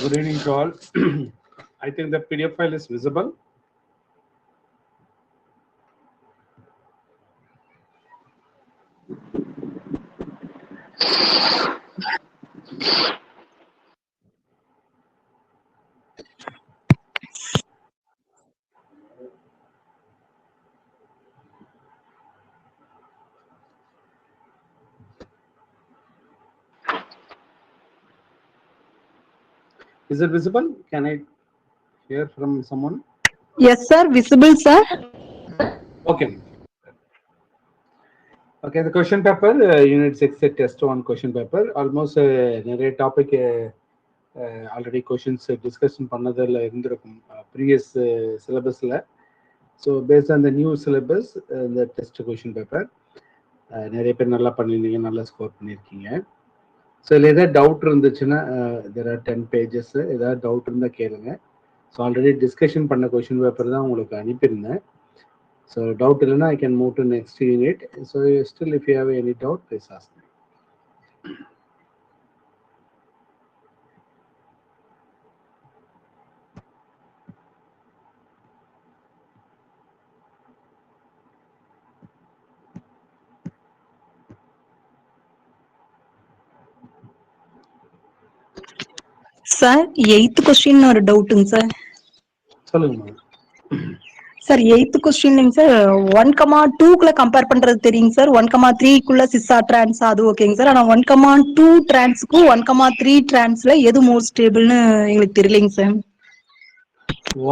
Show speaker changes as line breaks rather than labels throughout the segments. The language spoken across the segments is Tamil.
Good evening to all. I think the PDF file is visible. Is it visible? Can I hear from someone?
Yes, sir. Visible, sir.
Okay. Okay, the question paper, Unit 6 test 1 question paper. Almost நிறைய டாபிக் ஆல்ரெடி கொஷின்ஸ் டிஸ்கஷன் பண்ணதில் இருந்திருக்கும் ப்ரீவியஸ் சிலபஸில். So based on the new syllabus இந்த டெஸ்ட் கொஷின் பேப்பர் நிறைய பேர் நல்லா பண்ணியிருந்தீங்க, நல்லா ஸ்கோர் பண்ணியிருக்கீங்க. ஸோ இதில் எதாவது டவுட் இருந்துச்சுன்னா தெர் ஆர் 10 பேஜஸ், ஏதாவது டவுட் இருந்தால் கேளுங்க. ஸோ ஆல்ரெடி டிஸ்கஷன் பண்ண கொஷின் பேப்பர் தான் உங்களுக்கு அனுப்பியிருந்தேன். ஸோ டவுட் இல்லைன்னா I can move to next unit. So still if you have any doubt please ask me.
Sir 8th question ஒரு டவுட்டுங்க சார்.
சொல்லுங்க
சார் 8th கொஸ்டின்ங்க சார் 1,2 கம்பேர் பண்றது தெரியுங்க சார். 1,3 சிஸ்ஸா டிரான்ஸ் அது ஓகேங்க சார். ஆனா 1,2 டிரான்ஸ்க்கும் 1,3 டிரான்ஸ்ல எது மோர் ஸ்டேபிள்னு எங்களுக்கு தெரியலைங்க சார்.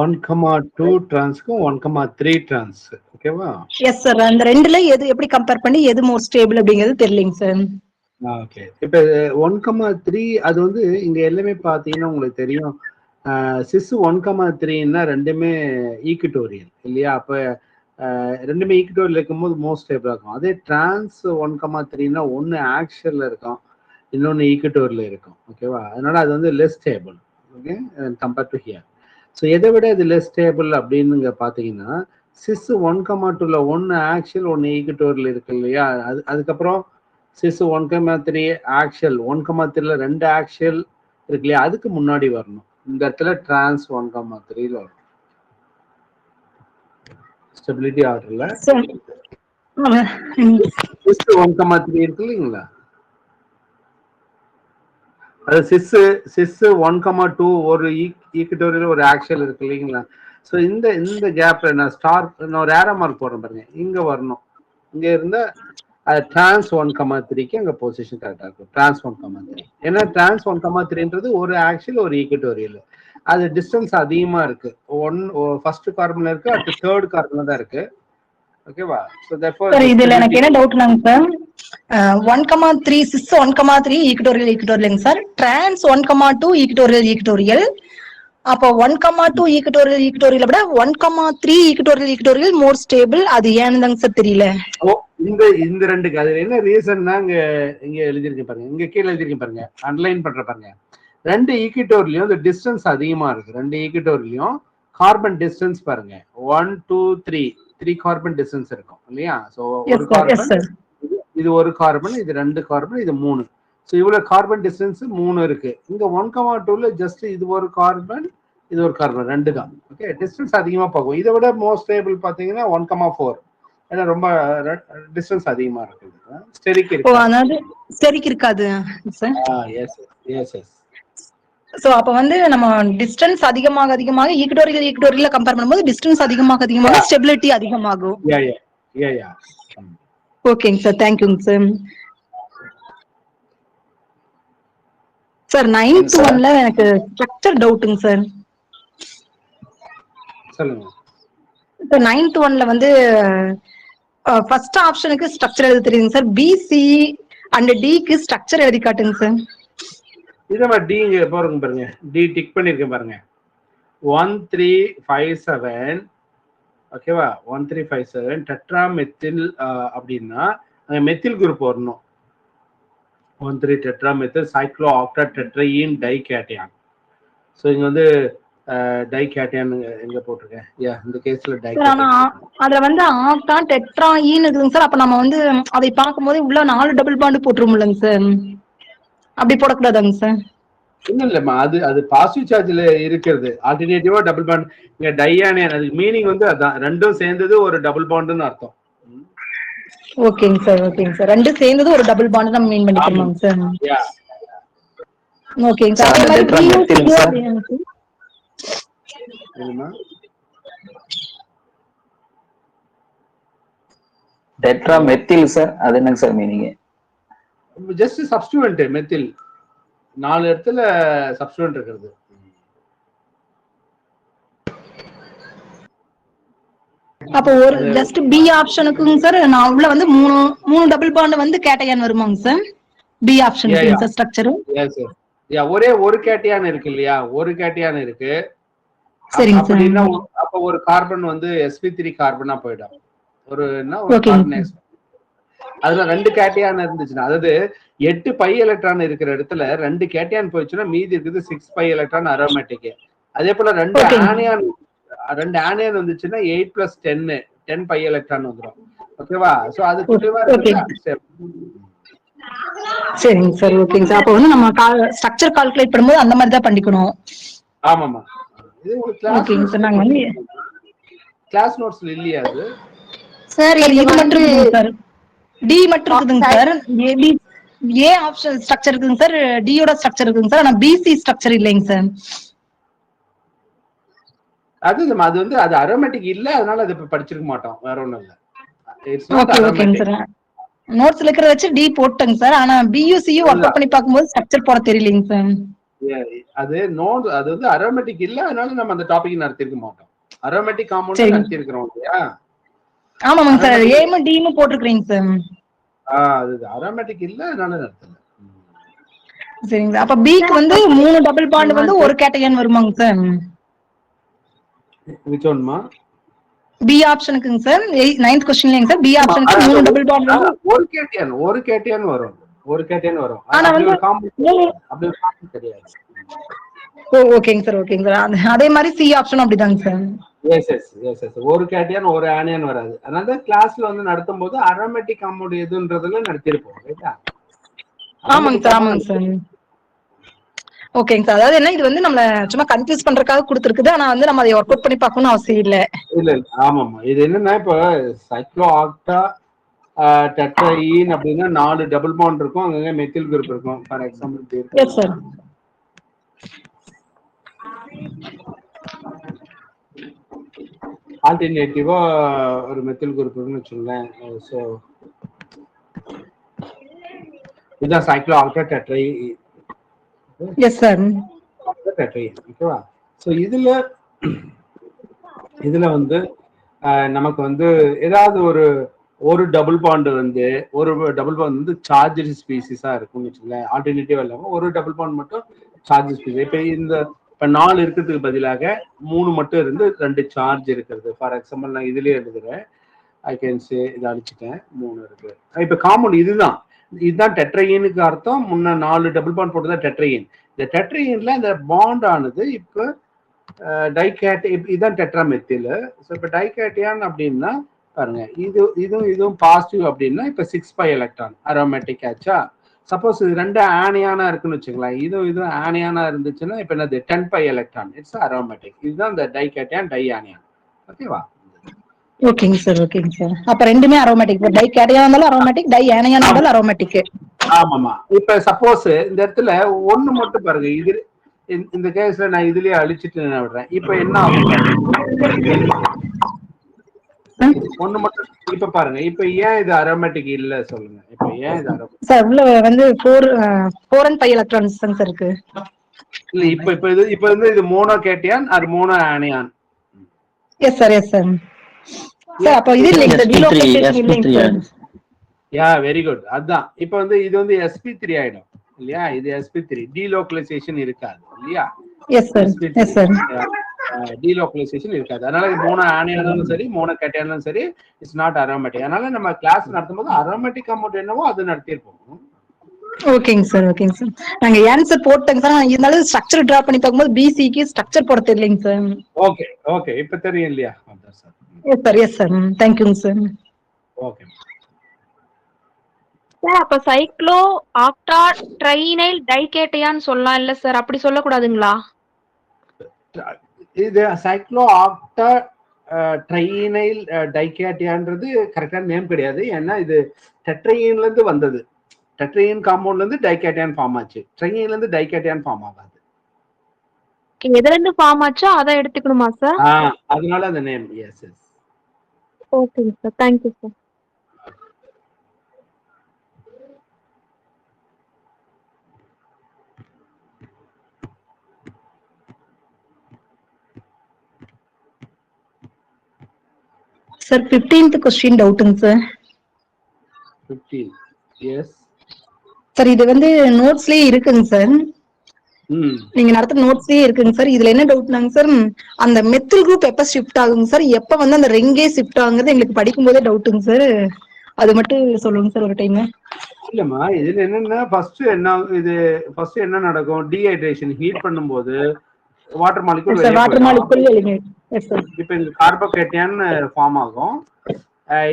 1,2 டிரான்ஸ்க்கும் 1,3 டிரான்ஸ் ஓகேவா?
Yes sir. அந்த ரெண்டுல எது எப்படி கம்பேர் பண்ணி எது மோர் ஸ்டேபிள் அப்படிங்கிறது தெரியலைங்க சார்.
ஓகே, இப்போ 1,3 அது வந்து இங்க எல்லாமே பார்த்தீங்கன்னா உங்களுக்கு தெரியும், சிஸ் 1,3ன்னா ரெண்டுமே ஈக்குட்டோரியல் இல்லையா? அப்போ ரெண்டுமே ஈக்குட்டோரியல் இருக்கும்போது மோஸ்ட் ஸ்டேபிளாக இருக்கும். அதே டிரான்ஸ் 1,3ன்னா ஒன்று ஆக்ஷனில் இருக்கும், இன்னொன்று ஈக்குட்டோரியில் இருக்கும் ஓகேவா? அதனால அது வந்து less stable okay compared to hear. So எதை விட இது லெஸ் ஸ்டேபிள் அப்படின்னு பார்த்தீங்கன்னா சிஸ் 1,2ல ஒன்று ஆக்ஷியல் ஒன்று ஈக்குட்டோரியல் இருக்கு இல்லையா? அதுக்கப்புறம் சிஸ் 1,3 ஆக்ஷியல் 1,3ல 2 ஆக்ஷியல் இருக்கு இல்லையா? அதுக்கு முன்னாடி வரணும். இந்த இடத்துல டிரான்ஸ் 1,3ல வரும். ஸ்டெபிலிட்டி ஆர்டர்ல சிஸ் 1,3 இருக்கு இல்லைங்களா? அது சிஸ் 1,2 ஒரு ஈக்குட்டோரியல் ஒரு ஆக்ஷியல் இருக்கு இல்லைங்களா? ஸோ இந்த கேப்ல நான் ஸ்டார் நான் ஒரு ஏரோ மார்க் போடுறேன் பாருங்க, இங்க வரணும். இங்க இருந்த டிரான்ஸ் 1,3க்கு அங்க பொசிஷன் கரெக்டா இருக்கும். டிரான்ஸ் 1,3 ஏன்னா டிரான்ஸ் 1,3ன்றது ஒரு ஆக்ஷியல் ஒரு ஈக்குட்டோரியல். அது டிஸ்டன்ஸ் அதிகமா இருக்கு. ஃபர்ஸ்ட் கார்பன்ல இருக்கு, அடுத்து தேர்ட் கார்பன்ல தான் இருக்கு ஓகேவா? சோ therefore
இதுல எனக்கு என்ன டவுட்னாங்க sir, 1,3 cis 1,3 equatorial sir. Trans 1,2 equatorial. அப்போ 1,2 ஈக்குட்டோரியல் விட 1,3 ஈக்குட்டோரியல் மோர் ஸ்டேபிள். அது ஏன்னு தாங்க சார் தெரியல.
இந்த ரெண்டுக்கு அது என்ன ரீசன்னா இங்க எழுதிருக்கேன் பாருங்க, இங்க கீழே எழுதிருக்கேன் பாருங்க, அண்டர்லைன் பண்ற பாருங்க. ரெண்டு ஈக்குட்டோர்லயும் இந்த டிஸ்டன்ஸ் அதிகமா இருக்கு. ரெண்டு ஈக்குட்டோர்லயும் கார்பன் டிஸ்டன்ஸ் பாருங்க 1 2 3 கார்பன் டிஸ்டன்ஸ் இருக்கும் இல்லையா? சோ ஒரு கார்பன், இது ஒரு கார்பன், இது 2 கார்பன், இது 3. ஸோ இவ்வளவு கார்பன் டிஸ்டன்ஸ் 3 இருக்கு. இங்க 1,2ல ஜஸ்ட் இது ஒரு கார்பன், இது ஒரு கார்பன், 2 தான். ஓகே, டிஸ்டன்ஸ் அதிகமா போகும். இதை விட மோஸ்ட் ஸ்டேபிள் பாத்தீங்கன்னா 1,4 ஏன்னா ரொம்ப டிஸ்டன்ஸ் அதிகமா இருக்கு. ஸ்டெரிக் இருக்கு.
அதாவது ஸ்டெரிக் இருக்காது sir.
Yes yes yes.
So அப்ப வந்து நம்ம டிஸ்டன்ஸ் அதிகமாக ஈக்குட்டோரியல் கம்பேர் பண்ணும்போது டிஸ்டன்ஸ் அதிகமாக ஸ்டெபிலிட்டி அதிகமாகும். ஓகேங்க சார், தேங்க்யூங்க சார். சார் 9th ஒன்ல எனக்கு ஸ்ட்ரக்சர் டவுட்டுங்க சார்.
சொல்லுங்க.
இப்போ 9th ஒன்ல வந்து ஃபர்ஸ்ட் ஆப்ஷனுக்கு ஸ்ட்ரக்சர் எழுத தெரியுங்க சார். பிசி அண்ட் டிக்கு ஸ்ட்ரக்சர் எழுதி காட்டுங்க சார்.
இதமா டி இங்க பாருங்க, டி டிக் பண்ணிருக்கேன் பாருங்க. 1357 ஓகேவா? 1357 டெட்ராமெத்தில் அப்படின்னா அங்க மெத்தில் குரூப் வரணும். 13 டெட்ராமெத்தில் சைக்ளோ ஆக்டா டெட்ரையின் டைகேட்டையான். ஸோ இங்க வந்து டைகேட்டையான் எங்க போட்டிருக்கேன்? இந்த கேஸ்ல டைகேட்டையான்.
அதுல வந்து ஆக்டா டெட்ராயின் இருக்குங்க சார். அப்ப நம்ம வந்து அதை பார்க்கும்போது உள்ள 4 டபுள் பாண்ட் போட்டுருவோம்லங்க சார். அப்படி போடக்கூடாதாங்க சார்?
இல்லம்மா, அது பாசிட்டிவ் சார்ஜ்ல இருக்கிறது. ஆல்டர்னேட்டிவா டபுள் பாண்ட். இங்க டையானியன், அதுக்கு மீனிங் வந்து அதான், ரெண்டும் சேர்ந்தது ஒரு டபுள் பாண்டுன்னு அர்த்தம்.
ஓகேங்க சார், ஓகேங்க சார். ரெண்டும் சேர்ந்தது ஒரு டபுள் பாண்ட் நம்ம மீன் பண்ணிக்கிறோமாங்க சார். ஓகேங்க சார். அதே மாதிரி பியூசியும் அப்படிங்க சார்.
டெட்ரா மெத்தில் சார், அது என்னங்க sir meaning?
Just substituent methyl. 4 இடத்துல சப்ஸ்டிட்யூயன்ட் இருக்குது.
அப்போ ஒரு ஜஸ்ட் பி ஆப்ஷனுக்குங்க சார் நான் உள்ள வந்து மூணு டபுள் பாண்ட் வந்து கேட்டையான் வருமாங்க சார்? பி ஆப்ஷனுக்கு சார் ஸ்ட்ரக்சர்.
Yes sir. ஒரே ஒரு கேட்டையான் இருக்கு இல்லையா? ஒரு கேட்டையான் இருக்கு.
சரிங்க சார்.
அப்படின்னா அப்ப ஒரு கார்பன் வந்து sp3 கார்பனா போய்டும். ஒரு கார்பன். அதுல 2 கேட்டையான் இருந்துச்சுன்னா, அதாவது 8 பை எலக்ட்ரான் இருக்கிற இடத்துல 2 கேட்டையான் போயிடுச்சுன்னா மீதி இருக்குது 6 பை எலக்ட்ரான் அரோமேட்டிக். அதே போல 2 ஆனியான் வந்துச்சுன்னா 8 + 10 பை எலக்ட்ரான் வந்துடும். ஓகேவா? சோ அது தெளிவா இருக்கு.
சரிங்க சார், ஓகேங்க சார். அப்ப வந்து நம்ம ஸ்ட்ரக்சர் கால்குலேட் பண்ணும்போது அந்த மாதிரி தான் பண்ணிக்கணும்.
ஆமாமா. இது
ஓகேங்க சார். நாங்க வந்து
கிளாஸ் நோட்ஸ்ல இல்லையா அது?
சார் இது மட்டும் இருக்குங்க சார். டி மட்டும் இருக்குதுங்க சார். ஏ ஆப்ஷன் ஸ்ட்ரக்சர் இருக்குங்க சார். டியோட ஸ்ட்ரக்சர் இருக்குங்க சார். ஆனா பிசி ஸ்ட்ரக்சர் இல்லைங்க சார்.
அது வந்து அது அரோமேட்டிக் இல்ல, அதனால அது படிச்சிருக்க மாட்டோம். வேற ஒண்ணும் இல்ல.
ஓகேங்க சார். நோட்ஸ்ல இருக்கிறத வச்சு டி போட்டேங்க சார். ஆனா பியூசியும் வொர்க் அவுட் பண்ணி பார்க்கும்போது ஸ்ட்ரக்சர் போட தெரியலங்க சார்.
அது வந்து அரோமேட்டிக் இல்ல, அதனால நம்ம அந்த டாபிக் நடத்திருக்க மாட்டோம். அரோமேட்டிக் காம்பவுண்ட் நடத்தி இருக்கிறோம் இல்லையா?
ஆமாங்க சார். ஏமும் டியும் போட்டுருக்கீங்க சார்.
அது அரோமேட்டிக் இல்ல, அதனால நடத்தல.
சரிங்க. அப்ப பிக்கு வந்து 3 டபுள் பாண்ட் வந்து ஒரு கேட்டையான் வருமாங்க sir?
which one ma?
B ஆப்ஷனுக்குங்க சார். 9th क्वेश्चनலங்க சார். பி ஆப்ஷனுக்கு 3 டபுள் பாண்ட் வந்து
ஒரு கேட்டையான் வரும்.
ஆனா வந்து
அப்படி காம்பவுண்ட் கிடையாது.
ஓகேங்க சார், ஓகேங்க சார். அதே மாதிரி சி ஆப்ஷன் அப்படிதாங்க சார்.
எஸ். ஒரு கேட்டையான் ஒரு ஆனியான் வராது. அதனால கிளாஸ்ல வந்து நடத்தும் போது அரோமேட்டிக் காம்பவுண்ட் எதுன்றதுல நடத்திருப்போம். ரைட்டா?
ஆமாங்க சார், ஆமாங்க சார். ஓகேங்க சார். அதாவது என்ன, இது வந்து நம்மள சும்மா கன்ஃபியூஸ் பண்றதுக்காக கொடுத்துருக்குது. ஆனா வந்து நம்ம அதை ஒர்க் அவுட் பண்ணி பார்க்கணும்னு அவசியம் இல்ல.
ஆமாமா. இது என்னன்னா, இப்போ சைக்ளோ ஆக்டா டெட்ராஈன் அப்படின்னா 4 டபுள் பாண்ட் இருக்கும். அங்கங்க மெத்தில் குரூப் இருக்கும். For example
yes sir.
ஆல்டர்னேட்டிவா ஒரு மெத்தில் குரூப் இருக்குன்னு வச்சுங்களேன். ஸோ இதுதான் cyclooctatetraene.
Yes sir.
ஓகேவா? ஸோ இதுல வந்து நமக்கு வந்து ஏதாவது ஒரு டபுள் பாண்ட் வந்து சார்ஜ் ஸ்பீசிஸா இருக்கும்னு வச்சுக்கோங்களேன். ஆல்டர்னேட்டிவா இல்லாம ஒரு டபுள் பாண்ட் மட்டும் சார்ஜ் ஸ்பீசிஸ். இப்ப 4 இருக்கிறதுக்கு பதிலாக 3 மட்டும் இருந்து 2 சார்ஜ் இருக்கிறது. ஃபார் எக்ஸாம்பிள் நான் இதுலயே எழுதுறேன். ஐ கேன் சே இதை அழிச்சிட்டேன். 3 இருக்கு. இப்ப காம்பவுண்ட் இதுதான் டெட்ரையனுக்கு அர்த்தம். முன்ன 4 டபுள் பாண்ட் போட்டுதான் டெட்ரையன். இந்த டெட்ரையன்ல இந்த பாண்ட் ஆனது இப்ப இதுதான் டெட்ராமெத்தில். ஸோ இப்ப டைகேட்டியான் அப்படின்னா பாருங்க, இதுவும் பாசிட்டிவ் அப்படின்னா இப்ப 6 பை எலக்ட்ரான் அரோமேட்டிக் ஆச்சா. சப்போஸ் இது 2 ஆனியானா இருக்குன்னு வச்சுக்கலாம். இதுவும் ஆனியானா இருந்துச்சுன்னா இப்ப என்னது 10 பை எலக்ட்ரான். It's aromatic. இதுதான் இந்த டைகேட்டியான் டையானியான். ஓகேவா?
ஓகேங்க சார், ஓகேங்க சார். அப்ப ரெண்டுமே அரோமேட்டிக். டைகேட்டியான் இருந்தாலும் அரோமேட்டிக், டையானியான் இருந்தாலும் அரோமேட்டிக்.
ஆமாமா. இப்ப சப்போஸ் இந்த இடத்துல ஒண்ணு மட்டும் பாருங்க. இந்த கேஸ்ல நான் இதுலயே அழிச்சிட்டு நான் விடுறேன். இப்ப என்ன ஆகும்? ஒண்ணு மட்டும். இப்ப பாருங்க, இப்ப ஏன் இது அரோமேட்டிக் இல்ல சொல்லுங்க. இப்ப ஏன் இது அரோமேட்டிக்
சார்? உள்ள வந்து 4 and 5 எலக்ட்ரான்ஸ் தான் சார் இருக்கு.
இல்ல இப்ப வந்து இது மோனோ கேட்டையான், அது mono anion.
S sir, yes sir. Sir அப்ப இது இல்லைங்க சார், டிலோகேஷன் இல்லைங்க சார்.
யா, வெரி குட். அதான் இப்ப வந்து இது வந்து sp3 ஆயிடும் இல்லையா? இது sp3. டீலோகலைசேஷன் இருக்காது இல்லையா?
Yes sir, yes sir.
Delocalization இருக்காது. அதனால மோனோ ஆனியானும் சரி, மோனோ கேட்டையானும் சரி, இட்ஸ் நாட் அரோமேட்டிக். அதனால நம்ம கிளாஸ் நடத்தும் போது அரோமேட்டிக் காம்பவுண்ட் என்னவோ அது நடத்திருப்போம்.
ஓகேங்க சார், ஓகேங்க சார். நாங்க ஆன்சர் போட்டேங்க சார். இருந்தாலும் ஸ்ட்ரக்சர் டிரா பண்ணி பார்க்கும்போது பிசிக்கு ஸ்ட்ரக்சர் போட தெரியலைங்க சார்.
ஓகே. இப்ப தெரியும் இல்லையா?
Yes sir, yes sir. தேங்க்யூங்க சார்.
ஓகே.
சார் அப்ப சைக்ளோ ஆக்டா ட்ரைனைல் டைகேட்டையான்னு சொல்லலாம் இல்ல சார்? அப்படி சொல்லக்கூடாதுங்களா?
இது சைக்ளோ ஆக்டா ட்ரைனைல் டைகேட்டியான்றது கரெக்டான நேம் கிடையாது. ஏன்னா இது டெட்ரைன்ல இருந்து வந்தது. டெட்ரைன் காம்பவுண்ட்ல இருந்து டைகேட்டியான் ஃபார்ம் ஆச்சு. ட்ரைன்ல இருந்து டைகேட்டியான் ஃபார்ம் ஆகாது.
எதுல இருந்து ஃபார்ம் ஆச்சோ அதை எடுத்துக்கணுமா சார்?
அதனால அந்த நேம். Yes yes.
ஓகேங்க sir, thank you sir.
Sir 15th question டவுட்டுங்க சார்.
15. எஸ்
சார் இது வந்து நோட்ஸ்லயே இருக்குங்க சார். நீங்க நடத்துற நோட்ஸ்லயே இருக்குங்க சார். இதுல என்ன டவுட்னாங்க சார், அந்த மெத்தில் குரூப் எப்ப ஷிஃப்ட் ஆகுங்க சார், எப்ப வந்து அந்த ரிங்கே ஷிஃப்ட் ஆகுங்கிறது எங்களுக்கு படிக்கும் போதே டவுட்டுங்க சார். அது மட்டும் சொல்லுங்க சார் ஒரு டைம்.
இல்லம்மா, இதுல என்னன்னா ஃபர்ஸ்ட் என்ன நடக்கும், டீஹைட்ரேஷன் ஹீட் பண்ணும்போது வாட்டர் மாலிக்யூல் வெளியே போயிடும். இப்ப இந்த கார்போகேட்டியான் ஃபார்ம் ஆகும்.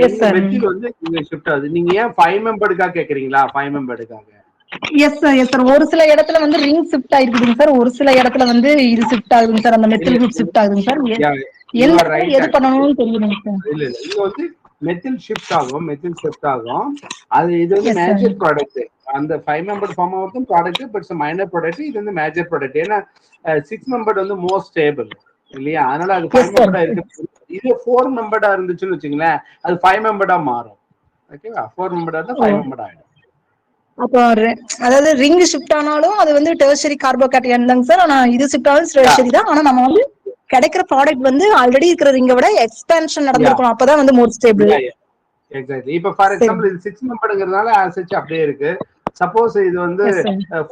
இந்த மெத்தில் வந்து இங்க ஷிஃப்ட் ஆகுது. நீங்க ஏன் 5 மெம்பர்டுக்காக கேக்குறீங்களா? 5 மெம்பர்டுக்காக.
Yes sir. ஒரு சில இடத்துல வந்து ரிங் ஷிஃப்ட் ஆயிருக்குதுங்க சார், ஒரு சில இடத்துல வந்து இது ஷிஃப்ட் ஆகுதுங்க சார், அந்த மெத்தில் குரூப் ஷிஃப்ட் ஆகுதுங்க சார். எது பண்ணணும்னு தெரியலங்க சார்.
இல்ல இங்க வந்து மெத்தில் ஷிஃப்ட் ஆகும். அது இது வந்து மேஜர் ப்ராடக்ட். அந்த 5 மெம்பர் ஃபார்ம் ஆகும் ப்ராடக்ட், பட் மைனர் ப்ராடக்ட். இது வந்து மேஜர் ப்ராடக்ட். ஏன்னா 6 மெம்பர் வந்து மோஸ்ட் ஸ்டேபிள் இல்லையா? அதனால அது 5 மெம்பர்டா இருக்கு. இது 4 மெம்பர்டா இருந்துச்சுன்னு வச்சுங்களேன், அது 5 மெம்பர்டா மாறும். ஓகேவா? 4 மெம்பர்டா இருந்தா 5 மெம்பர் ஆயிடும்.
அப்போ அதாவது ரிங் ஷிஃப்ட் ஆனாலும் அது வந்து டெர்ஷரி கார்போகேட்டியான் தாங்க சார். ஆனா இது ஷிஃப்ட் ஆனாலும் டெர்ஷரி தான். ஆனா நம்ம வந்து கிடைக்கிற ப்ராடக்ட் வந்து ஆல்ரெடி இருக்கிற ரிங்கை விட எக்ஸ்பேன்ஷன் நடந்திருக்கும். அப்பதான் வந்து மோர் ஸ்டேபிள்.
எக்ஸாக்ட்லி. இப்ப ஃபார் எக்ஸாம்பிள் இது 6 மெம்பர்ங்கிறதுனால ஆஸ் அப்படியே இருக்கு. சப்போஸ் இது வந்து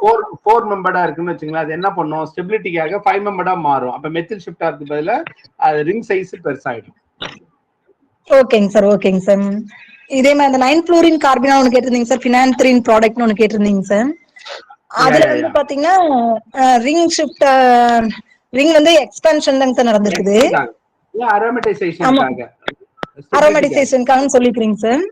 4 மெம்பர்டா இருக்குன்னு வச்சுங்களேன், அது என்ன பண்ணும், ஸ்டெபிலிட்டிக்காக 5 மெம்பர்டா மாறும். அப்ப மெத்தில் ஷிஃப்ட் ஆகிறதுக்கு பதிலா அது ரிங் சைஸ் பெருசாயிடும்.
ஓகேங்க சார். இதே மாதிரி அந்த 9-fluorine கார்பினா ஒன்னு கேட்டிருந்தீங்க சார், பினான்த்ரின் ப்ராடக்ட்னு ஒன்னு கேட்டிருந்தீங்க சார். அதுல வந்து பாத்தீங்கன்னா ரிங் வந்து எக்ஸ்பான்ஷன் தாங்க சார் நடந்திருக்குது. அரோமடைசேஷனுக்காக சொல்லிக்கிறீங்க சார்.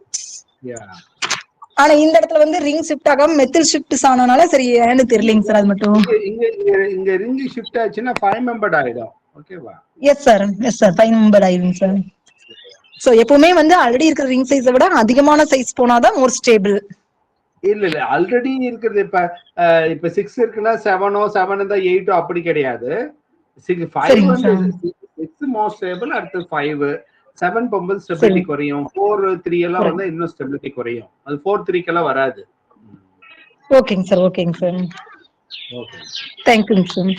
ஆனா இந்த இடத்துல வந்து ரிங் ஷிஃப்ட் ஆகாம மெத்தில் ஷிஃப்ட் ஆனனால சரி ஏன்னு தெரியலங்க சார். அது மட்டும்
இங்க ரிங் ஷிஃப்ட் ஆச்சுன்னா 5 மெம்பர் ஆயிடும். ஓகேவா?
எஸ் சார் 5 மெம்பர் ஆயிடும் சார். சோ எப்பவுமே வந்து ஆல்ரெடி இருக்கிற ரிங் சைஸை விட அதிகமான சைஸ் போனாதான் மோர் ஸ்டேபிள்.
இல்ல ஆல்ரெடி இருக்கிறது. இப்ப 6 இருக்குன்னா 7 இருந்தா 8 அப்படி கிடையாது. 6 மோர் ஸ்டேபிள், அடுத்து 5 7 போகும்போது ஸ்டெபிலிட்டி குறையும். 4 3 எல்லாம் வந்து இன்னும் ஸ்டெபிலிட்டி குறையும். அது 4 3 எல்லாம் வராது.
ஓகேங்க சார். ஓகே தேங்க்யூங்க சார்.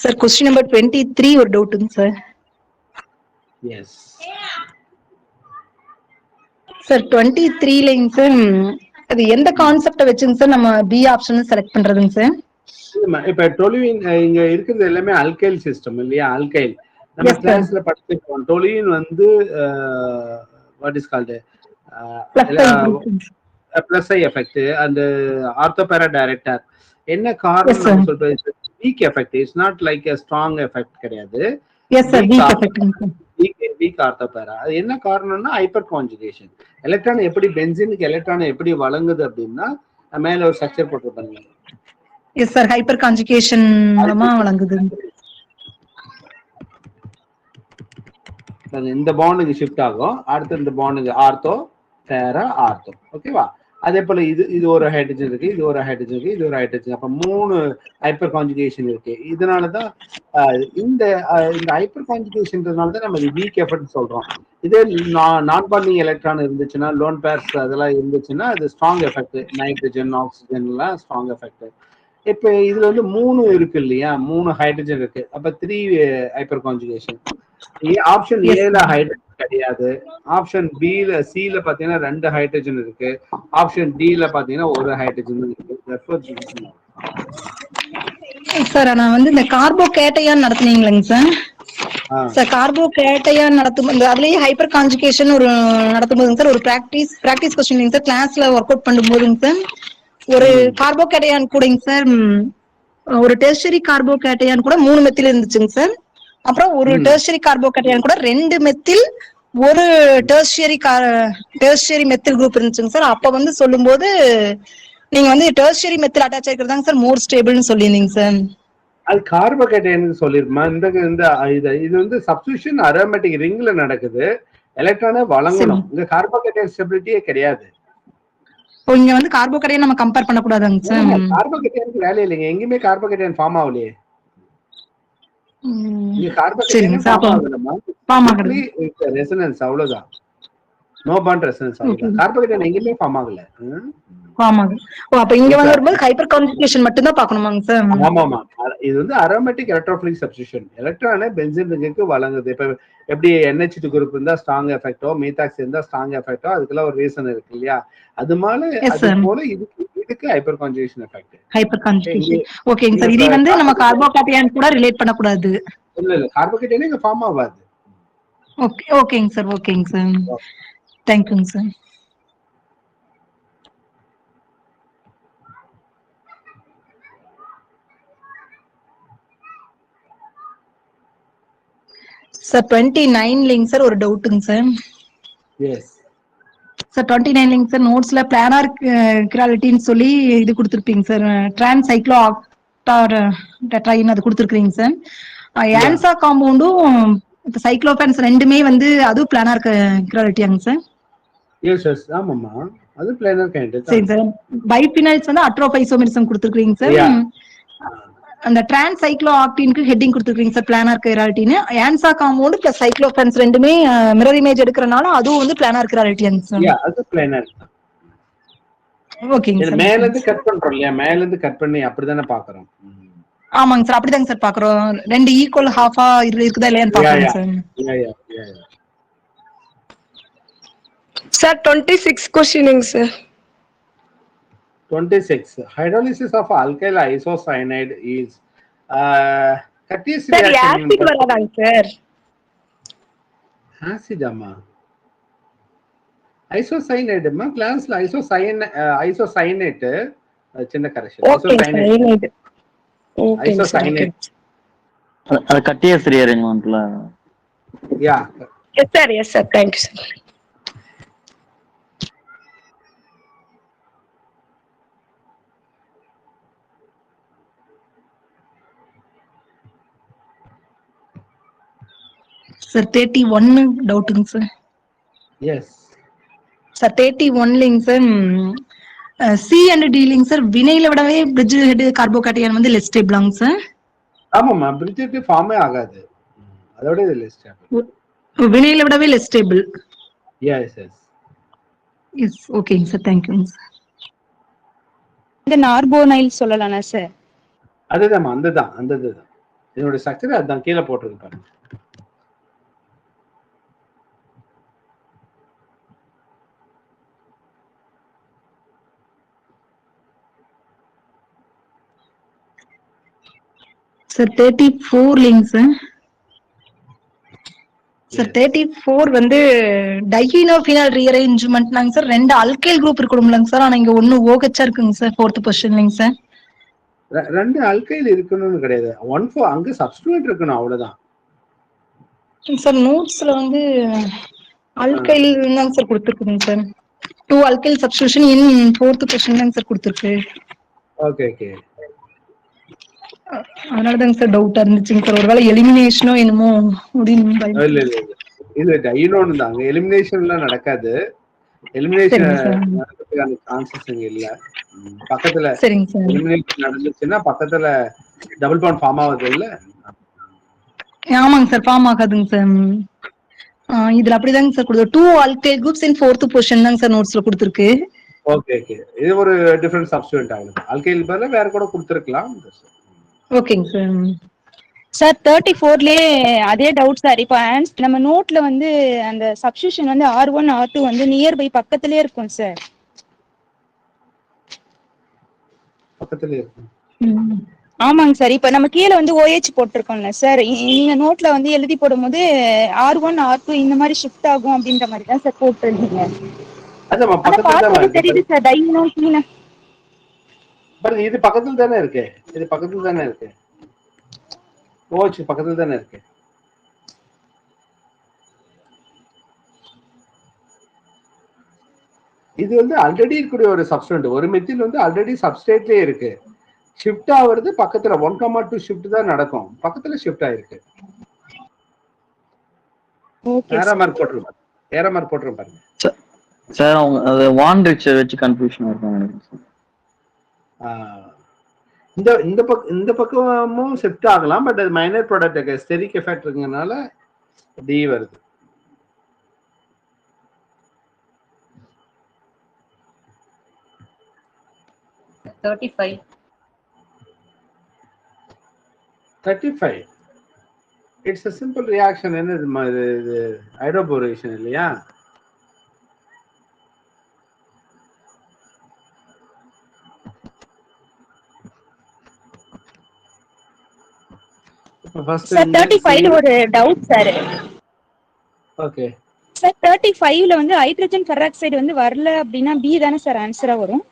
சார் கொஸ்டின் நம்பர் 23 ஒரு டவுட்டுங்க சார்.
எஸ்
சார் 23லைங்க சார், அது எந்த கான்செப்ட வச்சுங்க சார் நம்ம பி ஆப்ஷன் செலக்ட் பண்றதுங்க சார்?
இப்ப டொலுவின் இங்க இருக்கிறது எல்லாமே அல்கைல் சிஸ்டம் இல்லையா? அல்கைல் நம்ம கிளாஸ்ல படிச்சிருக்கோம். டொலுவின் வந்து what is called plus I effect அந்த ஆர்த்தோபேரா டைரக்டர். என்ன காரணம் சொல்றது? Weak effect. It's not like a strong effect கிடையாது.
Yes sir, weak effect.
Weak ortho para. அது என்ன காரணம்னா ஹைப்பர் கான்ஜுகேஷன். எலக்ட்ரான் எப்படி பென்சீனுக்கு எலக்ட்ரான் எப்படி வழங்குது அப்படின்னா மேல ஒரு ஸ்ட்ரக்சர் போட்டுருப்பாங்க.
எஸ் சார், ஹைப்பர் கான்ஜுகேஷன் மூலமா வழங்குது.
இந்த பாண்டுக்கு ஷிஃப்ட் ஆகும். அடுத்து இந்த பாண்டுக்கு ஆர்த்தோ பேரா ஆர்த்தோ. ஓகேவா? அதே போல இது ஒரு ஹைட்ரஜன் இருக்கு, இது ஒரு ஹைட்ரஜன் இருக்கு, இது ஒரு ஹைட்ரஜன். அப்ப 3 ஹைப்பர் கான்ஜுகேஷன் இருக்கு. இதனாலதான் இந்த ஹைப்பர் கான்ஜுகேஷன்றதுனாலதான் நம்ம வீக் எஃபெக்ட் சொல்றோம். இதே நான் பாண்டிங் எலக்ட்ரான் இருந்துச்சுன்னா, லோன் பேர்ஸ் அதெல்லாம் இருந்துச்சுன்னா அது ஸ்ட்ராங் எஃபெக்ட். நைட்ரஜன் ஆக்சிஜன் எல்லாம் ஸ்ட்ராங் எஃபெக்ட். இப்ப இதுல வந்து 3 இருக்கு இல்லையா? 3 ஹைட்ரஜன் இருக்கு. அப்ப 3 ஹைப்பர் கான்ஜுகேஷன். ஆப்ஷன் ஏல ஹைட்ரஜன் கிடையாது. ஆப்ஷன் பில சில பாத்தீங்கன்னா 2 ஹைட்ரஜன் இருக்கு. ஆப்ஷன் டில பாத்தீங்கன்னா 1 ஹைட்ரஜன் இருக்கு.
சார் நான் வந்து இந்த கார்போகேட்டையான் நடத்துனீங்களேங்க சார். சார் கார்போகேட்டையான் நடத்தும் அதுலயே ஹைப்பர் கான்ஜுகேஷன் ஒரு நடத்தும் போதுங்க சார், ஒரு பிராக்டிஸ் கொஸ்டின் சார் கிளாஸ்ல ஒர்க் அவுட் பண்ணும் போதுங்க சார், ஒரு கார்போகேட்டையான் கூடங்க சார் ஒரு டெர்ஷரி கார்போகேட்டையான் கூட 3 மெத்தில் இருந்துச்சுங்க சார். அப்புறம் ஒரு டெர்ஷரி கார்போகேட்டையான் கூட 2 மெத்தில் ஒரு டெர்ஷரி மெத்தில் குரூப் இருந்துச்சுங்க சார். அப்ப வந்து சொல்லும்போது நீங்க வந்து டெர்ஷரி மெத்தில் அட்டாச் ஆகிக்கிறதாங்க சார் மோர் ஸ்டேபிள்னு சொல்லியிருந்தீங்க சார்.
அது கார்போகேட்டையான் சொல்லிருமா? இது வந்து சப்ஸ்டிடியூஷன் அரோமேட்டிக் ரிங்ல நடக்குது. எலக்ட்ரானை வழங்கணும். இங்க கார்போகேட்டையான் ஸ்டெபிலிட்டியே கிடையாது.
இங்க வந்து கார்போகேட்டையான் நம்ம கம்பேர் பண்ண கூடாதுங்க சார்.
கார்போகேட்டையானுக்கு வேலை இல்லைங்க. எங்கேயுமே கார்போகேட்டையான் ஃபார்ம் ஆகலையே. இங்க கார்போகேட்டையான் ஃபார்ம் ஆகுது. ரெசனன்ஸ் அவ்வளவுதான். நோ பாண்ட் ரெசனன்ஸ் அவ்வளவுதான். கார்போகேட்டையான் எங்கேயுமே ஃபார்ம் ஆகல.
அப்ப இங்க வந்து வரும்போது ஹைப்பர் கான்ஜுகேஷன் மட்டும் தான் பார்க்கணுமாங்க சார்?
ஆமாமா. இது வந்து அரோமேட்டிக் எலக்ட்ரோஃபிலிக் சப்ஸ்டிடியூஷன். எலக்ட்ரானை பென்சீன் ரிங்குக்கு வழங்குது. இப்ப எப்படி NH2 குரூப் இருந்தா ஸ்ட்ராங் எஃபெக்டோ, மீத்தாக்ஸ் இருந்தா ஸ்ட்ராங் எஃபெக்டோ, அதுக்கெல்லாம் ஒரு ரீசன் இருக்கு இல்லையா? அது போல இதுக்கு hyper conjugation effect.
Hyper conjugation. ஓகேங்க சார். இது வந்து நம்ம கார்போகேட்டையான் கூட ரிலேட் பண்ண கூடாது.
இல்ல கார்போகேட்டையான் இங்க ஃபார்ம் ஆகாது.
ஓகேங்க சார். ஓகேங்க சார். தேங்க்யூங்க சார். சார் 29லிங்க சார் ஒரு டவுட்டுங்க sir.
Yes
sir 29லிங்க sir நோட்ஸ்ல planar கிராலிட்டின்னு சொல்லி இது கொடுத்துருப்பீங்க சார். டிரான்ஸ் சைக்ளோ ஆக்டார் டெட்ராயின் அது கொடுத்துருக்கீங்க சார். ஆன்சா காம்பவுண்டும் சைக்ளோபேன்ஸ் ரெண்டுமே வந்து அது பிளானார் கிராலிட்டியாங்க சார்?
எஸ் ஆமாமா, அது பிளானார் கைண்ட்.
சரி சார். பைபினைல்ஸ் வந்து அட்ரோபைசோமெரிசம் கொடுத்துருக்கீங்க சார். அந்த டிரான்ஸ் சைக்ளோ ஆக்டினுக்கு ஹெட்டிங் கொடுத்துருக்கீங்க சார் பிளானார் கிராலிட்டின்னு. ஆன்சா காம்பவுண்ட் பிளஸ் சைக்ளோபேன்ஸ் ரெண்டுமே மிரர் இமேஜ் எடுக்கிறனால அதுவும் வந்து பிளானார் கிராலிட்டியாங்க சார்?
அது பிளானார்.
ஓகேங்க சார்.
மேல இருந்து கட் பண்றோம் இல்லையா? மேல இருந்து கட் பண்ணி அப்படிதானே பாக்குறோம்.
ஆமாங்க சார், அப்படிதாங்க சார் பாக்குறோம். 2 ஈக்குவல் ஹாஃபா இருக்குதா இல்லையான்னு பாக்குறோம் சார்.
சார் 26 क्वेश्चनिंग sir.
26 hydrolysis of alkyl isocyanide is Curtis
sir
reaction.
Acid வராதாங்க சார்?
ஆசிட் அம்மா, ஐசோசைனைட் அம்மா கிளாஸ்ல ஐசோசைனேட் சின்ன கரெக்ஷன்.
ஐசோசைனைட்.
ஐசோசைனேட்
அது கட்டியஸ் ரீஅரேஞ்ச்மென்ட்ல.
Yeah
yes sir. Thank you sir.
Sir 31 டவுட்டுங்க சார்.
எஸ்
சார் 31லிங்க சார் சி அண்ட் டிலிங்க சார் வினைல விடவே பிரிட்ஜ் ஹெட் கார்போகேட்டையான் வந்து லெஸ் ஸ்டேபிளாங்க சார்?
ஆமாமா, பிரிட்ஜ் ஹெட் ஃபார்மே ஆகாது. அதோட இது லெஸ் ஸ்டேபிள்.
வினைல விடவே லெஸ் ஸ்டேபிள்.
எஸ்
ஓகேங்க சார். தேங்க்யூங்க சார்.
இந்த நார்போனைல் சொல்லலாம்னா சார்?
அதுதான் அந்த இதுதான் இதோட ஸ்ட்ரக்சர். அதான் கீழே போட்டிருக்கு பாருங்க.
Sir 34லிங்க sir. சார் 34 வந்து டைஹீனோஃபினால் ரீஅரேஞ்ச்மென்ட்னாங்க சார். 2 அல்கைல் குரூப் இருக்கணும்லங்க சார். ஆனா இங்க 1 OH இருக்குங்க சார் 4th பொசிஷன்லங்க சார்.
2 அல்கைல் இருக்கணும்னு கிடையாது. 1 அங்க சப்ஸ்டிட்யூட் இருக்கணும், அவ்வளவுதான்
சார். நோட்ஸ்ல வந்து அல்கைல் தாங்க சார் கொடுத்துருக்குங்க சார். 2 அல்கைல் சப்ஸ்டிட்யூஷன் இன் 4th பொசிஷன் தாங்க சார் கொடுத்துருக்கு.
ஓகே.
அதனாலதாங்க சார் டவுட்டா இருந்துச்சுங்க சார். ஒருவேளை எலிமினேஷனோ என்னமோ
இல்ல இது டைனோன் தான். எலிமினேஷன்லாம் நடக்காது. எலிமினேஷன் நடக்கிறதுக்கான சான்சஸ் இங்க இல்ல. பக்கத்துல எலிமினேஷன் நடந்துச்சுன்னா பக்கத்துல டபுள் பாண்ட் ஃபார்ம் ஆகுது இல்ல?
ஆமாங்க சார், ஃபார்ம் ஆகாதுங்க சார். இதுல அப்படிதாங்க சார் கொடுத்து 2 alkyl groups in 4th position தாங்க சார் நோட்ஸ்ல கொடுத்துருக்கு.
ஓகே. இது ஒரு டிஃபரண்ட் சப்ஸ்டிட்யூட் ஆகுது. அல்கைல் பதிலா வேற கூட கொடுத்துருக்கலாம்.
ஓகேங்க சார்.
சார் 34லயே அதே டவுட் சார். இப்போ நம்ம நோட்ல வந்து அந்த சப்ஸ்டிடியூஷன் வந்து R1 R2 வந்து நியர்பை பக்கத்திலே இருக்கும் சார்.
பக்கத்திலே இருக்கும்.
ஆமாங்க சார். இப்ப நம்ம கீழே வந்து OH போட்டிருக்கோம்ல சார். நீங்க நோட்ல வந்து எழுதி போடும்போது R1 R2 இந்த மாதிரி ஷிஃப்ட் ஆகும் அப்படின்ற மாதிரி தான் சார் போட்டுருந்தீங்க.
அதான் பக்கத்துல
தெரியுது சார். டைனோ கீழே
பாருங்க இது பக்கத்துல தானே இருக்கு, இது பக்கத்துல தானே இருக்கு, OH பக்கத்துல தானே இருக்கு. இது வந்து ஆல்ரெடி இருக்கக்கூடிய ஒரு சப்ஸ்டன்ட். ஒரு மெத்தில் வந்து ஆல்ரெடி சப்ஸ்டேட்லயே இருக்கு. ஷிஃப்ட் ஆகுறது பக்கத்துல 1,2 ஷிஃப்ட் தான் நடக்கும், பக்கத்துல ஷிஃப்ட் ஆயிருக்கு. ஏரோ மார்க் போட்டுருப்பாங்க, ஏரோ மார்க் போட்டுருப்பாங்க.
சார் அவங்க அது வான் ரிச்சர் வச்சு கன்ஃபியூஷன் இருக்கும்.
இந்த பக்கமும் ஷிஃப்ட் ஆகலாம், பட் அது மைனர் ப்ராடக்ட் ஸ்டெரிக் எஃபெக்ட் இருக்குங்கனால டி வருது. It's a simple reaction. என்னது இது ஹைட்ரோபோரேஷன் இல்லையா?
சார் 35 ஒரு டவுட் சார்.
ஓகே
சார் 35ல வந்து ஹைட்ரஜன் பெராக்சைடு வந்து வரல அப்படின்னா பி தானே சார் ஆன்சரா வரும்?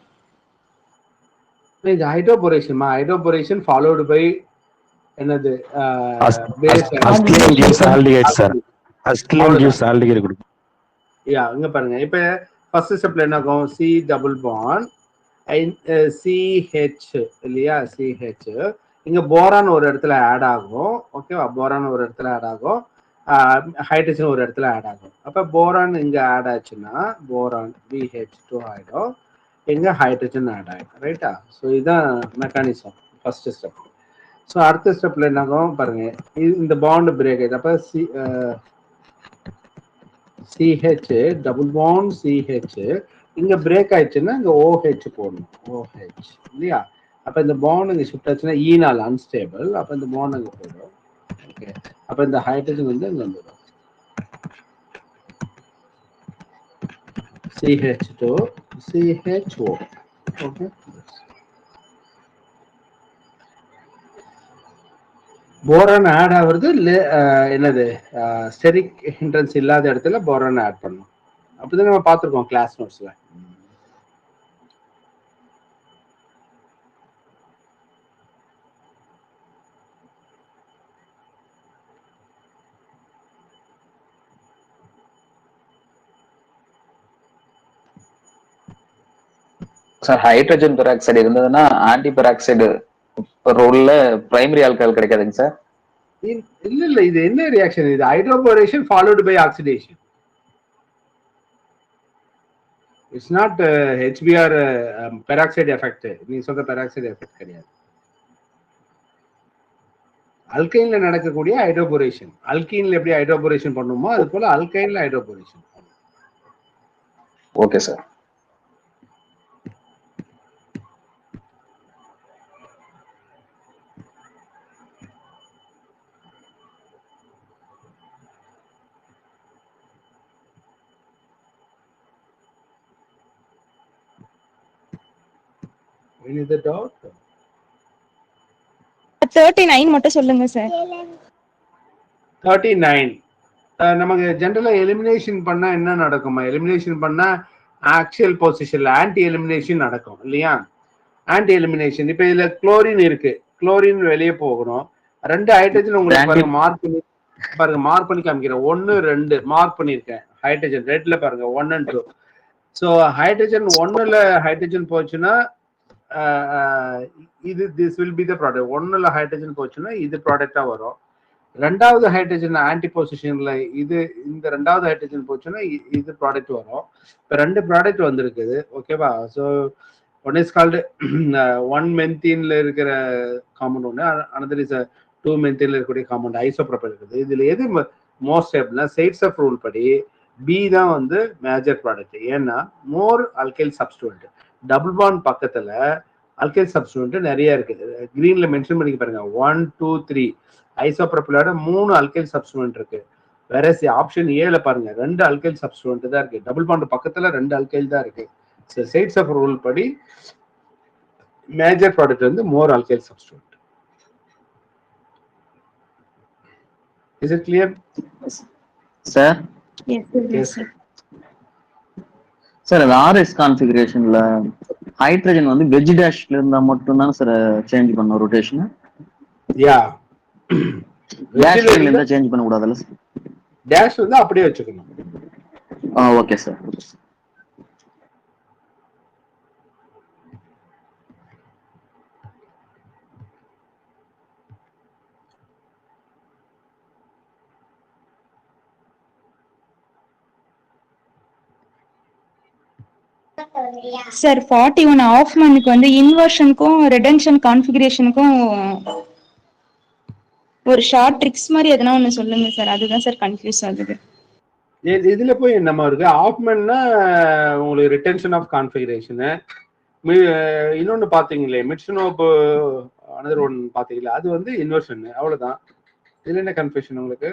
இது ஹைட்ரோபோரேஷன், ஹைட்ரோபோரேஷன் ஃபாலோடு பை என்னது
அஸ்கிலீன் gives aldehyde சார். அஸ்கிலீன் gives aldehyde கொடுக்கும்.
யா இங்க பாருங்க, இப்ப ஃபர்ஸ்ட் ஸ்டெப்ல என்ன ஆகும், C டபுள் பாண்ட் CH இல்லையா, CH. இங்க போரான் ஒரு இடத்துல ஆட் ஆகும், ஓகேவா? போரான் ஒரு இடத்துல ஆட் ஆகும், ஹைட்ரஜன் ஒரு இடத்துல ஆட் ஆகும். அப்ப போரான் இங்க ஆட் ஆச்சுன்னா போரான் BH2 ஆயிடும், இங்க ஹைட்ரஜன் ஆட் ஆயிடும், ரைட்டா? ஸோ இதுதான் மெக்கானிசம் ஃபர்ஸ்ட் ஸ்டெப். ஸோ அடுத்த ஸ்டெப்ல என்ன ஆகும் பாருங்க, இந்த பாண்ட் பிரேக் ஆயிடுது. அப்ப CH டபுள் பாண்ட் CH இங்க பிரேக் ஆயிடுச்சுன்னா இங்க OH போடணும், OH இல்லையா? அப்ப இந்த பாண்ட் இங்க ஷிஃப்ட் ஆச்சுன்னா ஈனால் அன்ஸ்டேபிள், அப்ப இந்த பாண்ட் அங்க போயிடும். ஓகே, அப்ப இந்த ஹைட்ரஜன் வந்து இங்க வந்துடும், CH2 CHO. Okay, boron add ஆகுறது என்னது, ஸ்டெரிக் ஹிண்ட்ரன்ஸ் இல்லாத இடத்துல போரான் ஆட் பண்ணும். அப்படிதான் நம்ம பார்த்துருக்கோம் கிளாஸ் நோட்ஸ்ல.
சார் ஹைட்ரஜன் பெராக்சைடு இருந்ததுன்னா ஆன்டி பெராக்சைடு ரோல்ல பிரைமரி ஆல்கஹால் கிடைக்காதுங்க சார்?
இல்ல இது என்ன ரியாக்ஷன், இது hydroboration followed by oxidation. It's not HBr peroxide effect. நீ சொல்ற பெராக்சைடு எஃபெக்ட் கிடையாது. அல்கைன்ல நடக்கக்கூடிய ஹைட்ரோபோரேஷன், அல்கீன்ல எப்படி ஹைட்ரோபோரேஷன் பண்ணுமோ அது போல அல்கைன்ல hydroboration.
Okay sir.
Any other doubt?
39 மட்டும் சொல்லுங்க சார்.
39 நமக்கு ஜெனரலா எலிமினேஷன் பண்ணா என்ன நடக்குமா? எலிமினேஷன் பண்ணா ஆக்சுவல் பொசிஷன்ல ஆன்டி எலிமினேஷன் நடக்கும் இல்லையா? Anti elimination. இப்ப இதுல குளோரின் இருக்கு, குளோரின் வெளியே போகணும். 2 ஹைட்ரஜன் உங்களுக்கு பாருங்க மார்க் பண்ணி காமிக்கிறேன். 1 2 மார்க் பண்ணிருக்கேன் ஹைட்ரஜன் ரெட்ல பாருங்க, 1 and 2. ஸோ ஹைட்ரஜன் 1ல ஹைட்ரஜன் போச்சுன்னா இது this will be the product. 1ல ஹைட்ரஜன் போச்சுன்னா இது ப்ராடக்டா வரும். 2வது ஹைட்ரஜன் ஆன்டி பொசிஷன்ல இது இந்த 2வது ஹைட்ரஜன் போச்சுன்னா இது ப்ராடக்ட் வரும். இப்போ 2 ப்ராடக்ட் வந்திருக்குது, ஓகேவா? ஸோ ஒன் இஸ் கால்டு 1 மென்தீன்ல இருக்கிற காம்பவுண்ட் ஒன்று, அனதர் இஸ் 2 மென்தீன்ல இருக்கக்கூடிய காம்பவுண்ட் ஐசோப்ரோபைல் இருக்குது. இதுல எது மோஸ்ட் ஸ்டேபிள்னா சைட்ஸ் ஆஃப் ரூல் படி பி தான் வந்து மேஜர் ப்ராடக்ட். ஏன்னா மோர் அல்கைல் சப்ஸ்டிட்யூயன்ட், டபுள் பாண்ட் பக்கத்துல அல்கைல் சப்ஸ்டிட்யூயன்ட் நிறைய இருக்குது. கிரீன்ல மென்ஷன் பண்ணி பாருங்க, 1 2 3 ஐசோப்ரோபைலோட 3 அல்கைல் சப்ஸ்டிட்யூயன்ட் இருக்கு. வேற ஆப்ஷன் ஏல பாருங்க 2 அல்கைல் சப்ஸ்டிட்யூயன்ட் தான் இருக்கு. டபுள் பாண்ட் பக்கத்துல 2 அல்கைல் தான் இருக்கு. சைட்ஸ் ஆஃப் ரூல் படி மேஜர் ப்ராடக்ட் வந்து more alkyl substituent. Is it clear?
Sir
Yes, sir.
Sir அது RS கான்ஃபிகரேஷன்ல ஹைட்ரஜன் வந்து வெஜ் டேஷ்ல இருந்தா மட்டும் தான் சார் சேஞ்ச் பண்ணணும் ரொட்டேஷன்.
யா
டேஷ் இருந்தா சேஞ்ச் பண்ண கூடாதுல்ல சார்?
டேஷ் வந்து அப்படியே வச்சுக்கணும்.
Okay sir.
சார் 41 ஹாஃப்மேனுக்கு வந்து இன்வர்ஷனுக்கும் ரிடென்ஷன் கான்ஃபிகரேஷனுக்கும் ஒரு ஷார்ட் ட்ரிக்ஸ் மாதிரி எதனா ஒண்ணு சொல்லுங்க சார். அதுதான் சார் கன்ஃபியூஸ் ஆகுது.
இதுல போய் நம்ம இருக்கு ஆஃப்மேன்னா உங்களுக்கு ரிட்டென்ஷன் ஆஃப் கான்ஃபிகரேஷனு, இன்னொன்னு பாத்தீங்களே மிட்ஷனோப் அனதர் ஒன் பாத்தீங்களா, அது வந்து இன்வர்ஷன். அவ்வளவுதான். இதுல என்ன கன்ஃபியூஷன் உங்களுக்கு?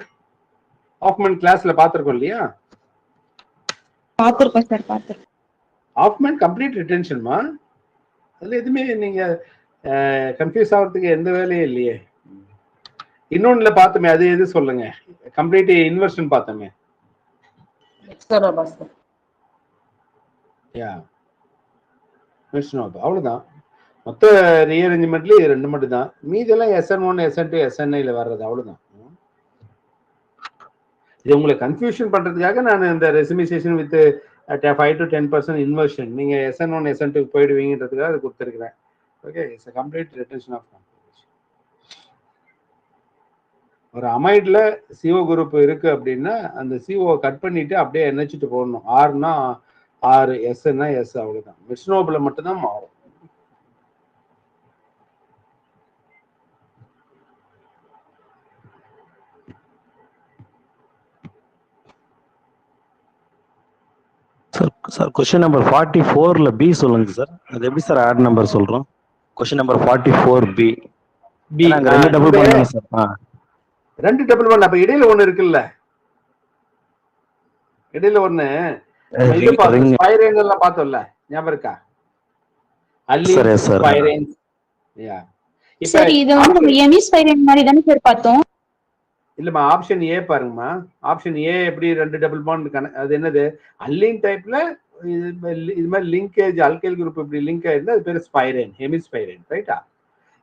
ஆஃப்மேன் கிளாஸ்ல பாத்திருக்கோம் இல்லையா?
பாத்திருக்கோம் சார், பாத்திருக்கோம்.
ஆஃப்மேன் கம்ப்ளீட் ரிட்டென்ஷன்மா, அதுல எதுவுமே நீங்க கன்ஃபியூஸ் ஆகிறதுக்கு எந்த வேலையும் இல்லையே. இன்னொன்னுல பார்த்தோமே, அது எது சொல்லுங்க? கம்ப்ளீட் இன்வர்ஷன் பார்த்தோமே. யா மிட்ஷனோப், அவ்வளவுதான். மொத்த ரீஅரேஞ்ச்மெண்ட்ல இது ரெண்டு மட்டும் தான். மீதெல்லாம் SN1 SN2 SN9ல வர்றது, அவ்வளவுதான். இது உங்களுக்கு கன்ஃபியூஷன் பண்றதுக்காக நான் இந்த ரெசிமிசேஷன் வித் 5 to 10% இன்வர்ஷன் நீங்க SN1 SN2 போயிடுவீங்கன்றதுக்காக அது கொடுத்துருக்கிறேன். Okay, it's complete retention of configuration. ஒரு அமைட்ல CO குரூப் இருக்கு அப்படின்னா அந்த CO கட் பண்ணிட்டு அப்படியே NH2 போடணும். Rனா R, Sனா S, அவ்வளவுதான். மிட்ஷனோப்ல மட்டும்தான் மாறும்.
சார் கொஸ்டின் நம்பர் 44ல பி சொல்லுங்க சார். அது எப்படி சார் ஆட் நம்பர் சொல்றோம்? Question number 44B. நாங்க ரெண்டு டபுள் பண்ணோம் சார்.
ரெண்டு டபுள் பண்ண, அப்ப இடையில ஒண்ணு இருக்குல்ல, இடையில ஒண்ணு ஸ்பைரேன் எல்லாம் பார்த்தோம்ல, ஞாபகம் இருக்கா?
சரி சார்.
ஸ்பைரேன். யா
சார் இது வந்து நம்ம எமிஸ்பைரேன் மாதிரி தானே சார் பார்த்தோம்?
இல்லம்மா, ஆப்ஷன் ஏ பாருங்கம்மா. ஆப்ஷன் ஏ எப்படி ரெண்டு டபுள் பாண்ட், அது என்னது? அல்லீன் டைப்ல இது மாதிரி லிங்கேஜ் அல்கைல் குரூப் இப்படி லிங்க் ஆயிருந்தா அது பேர் ஸ்பைரேன், ஹெமிஸ்பைரேன். ரைட்டா?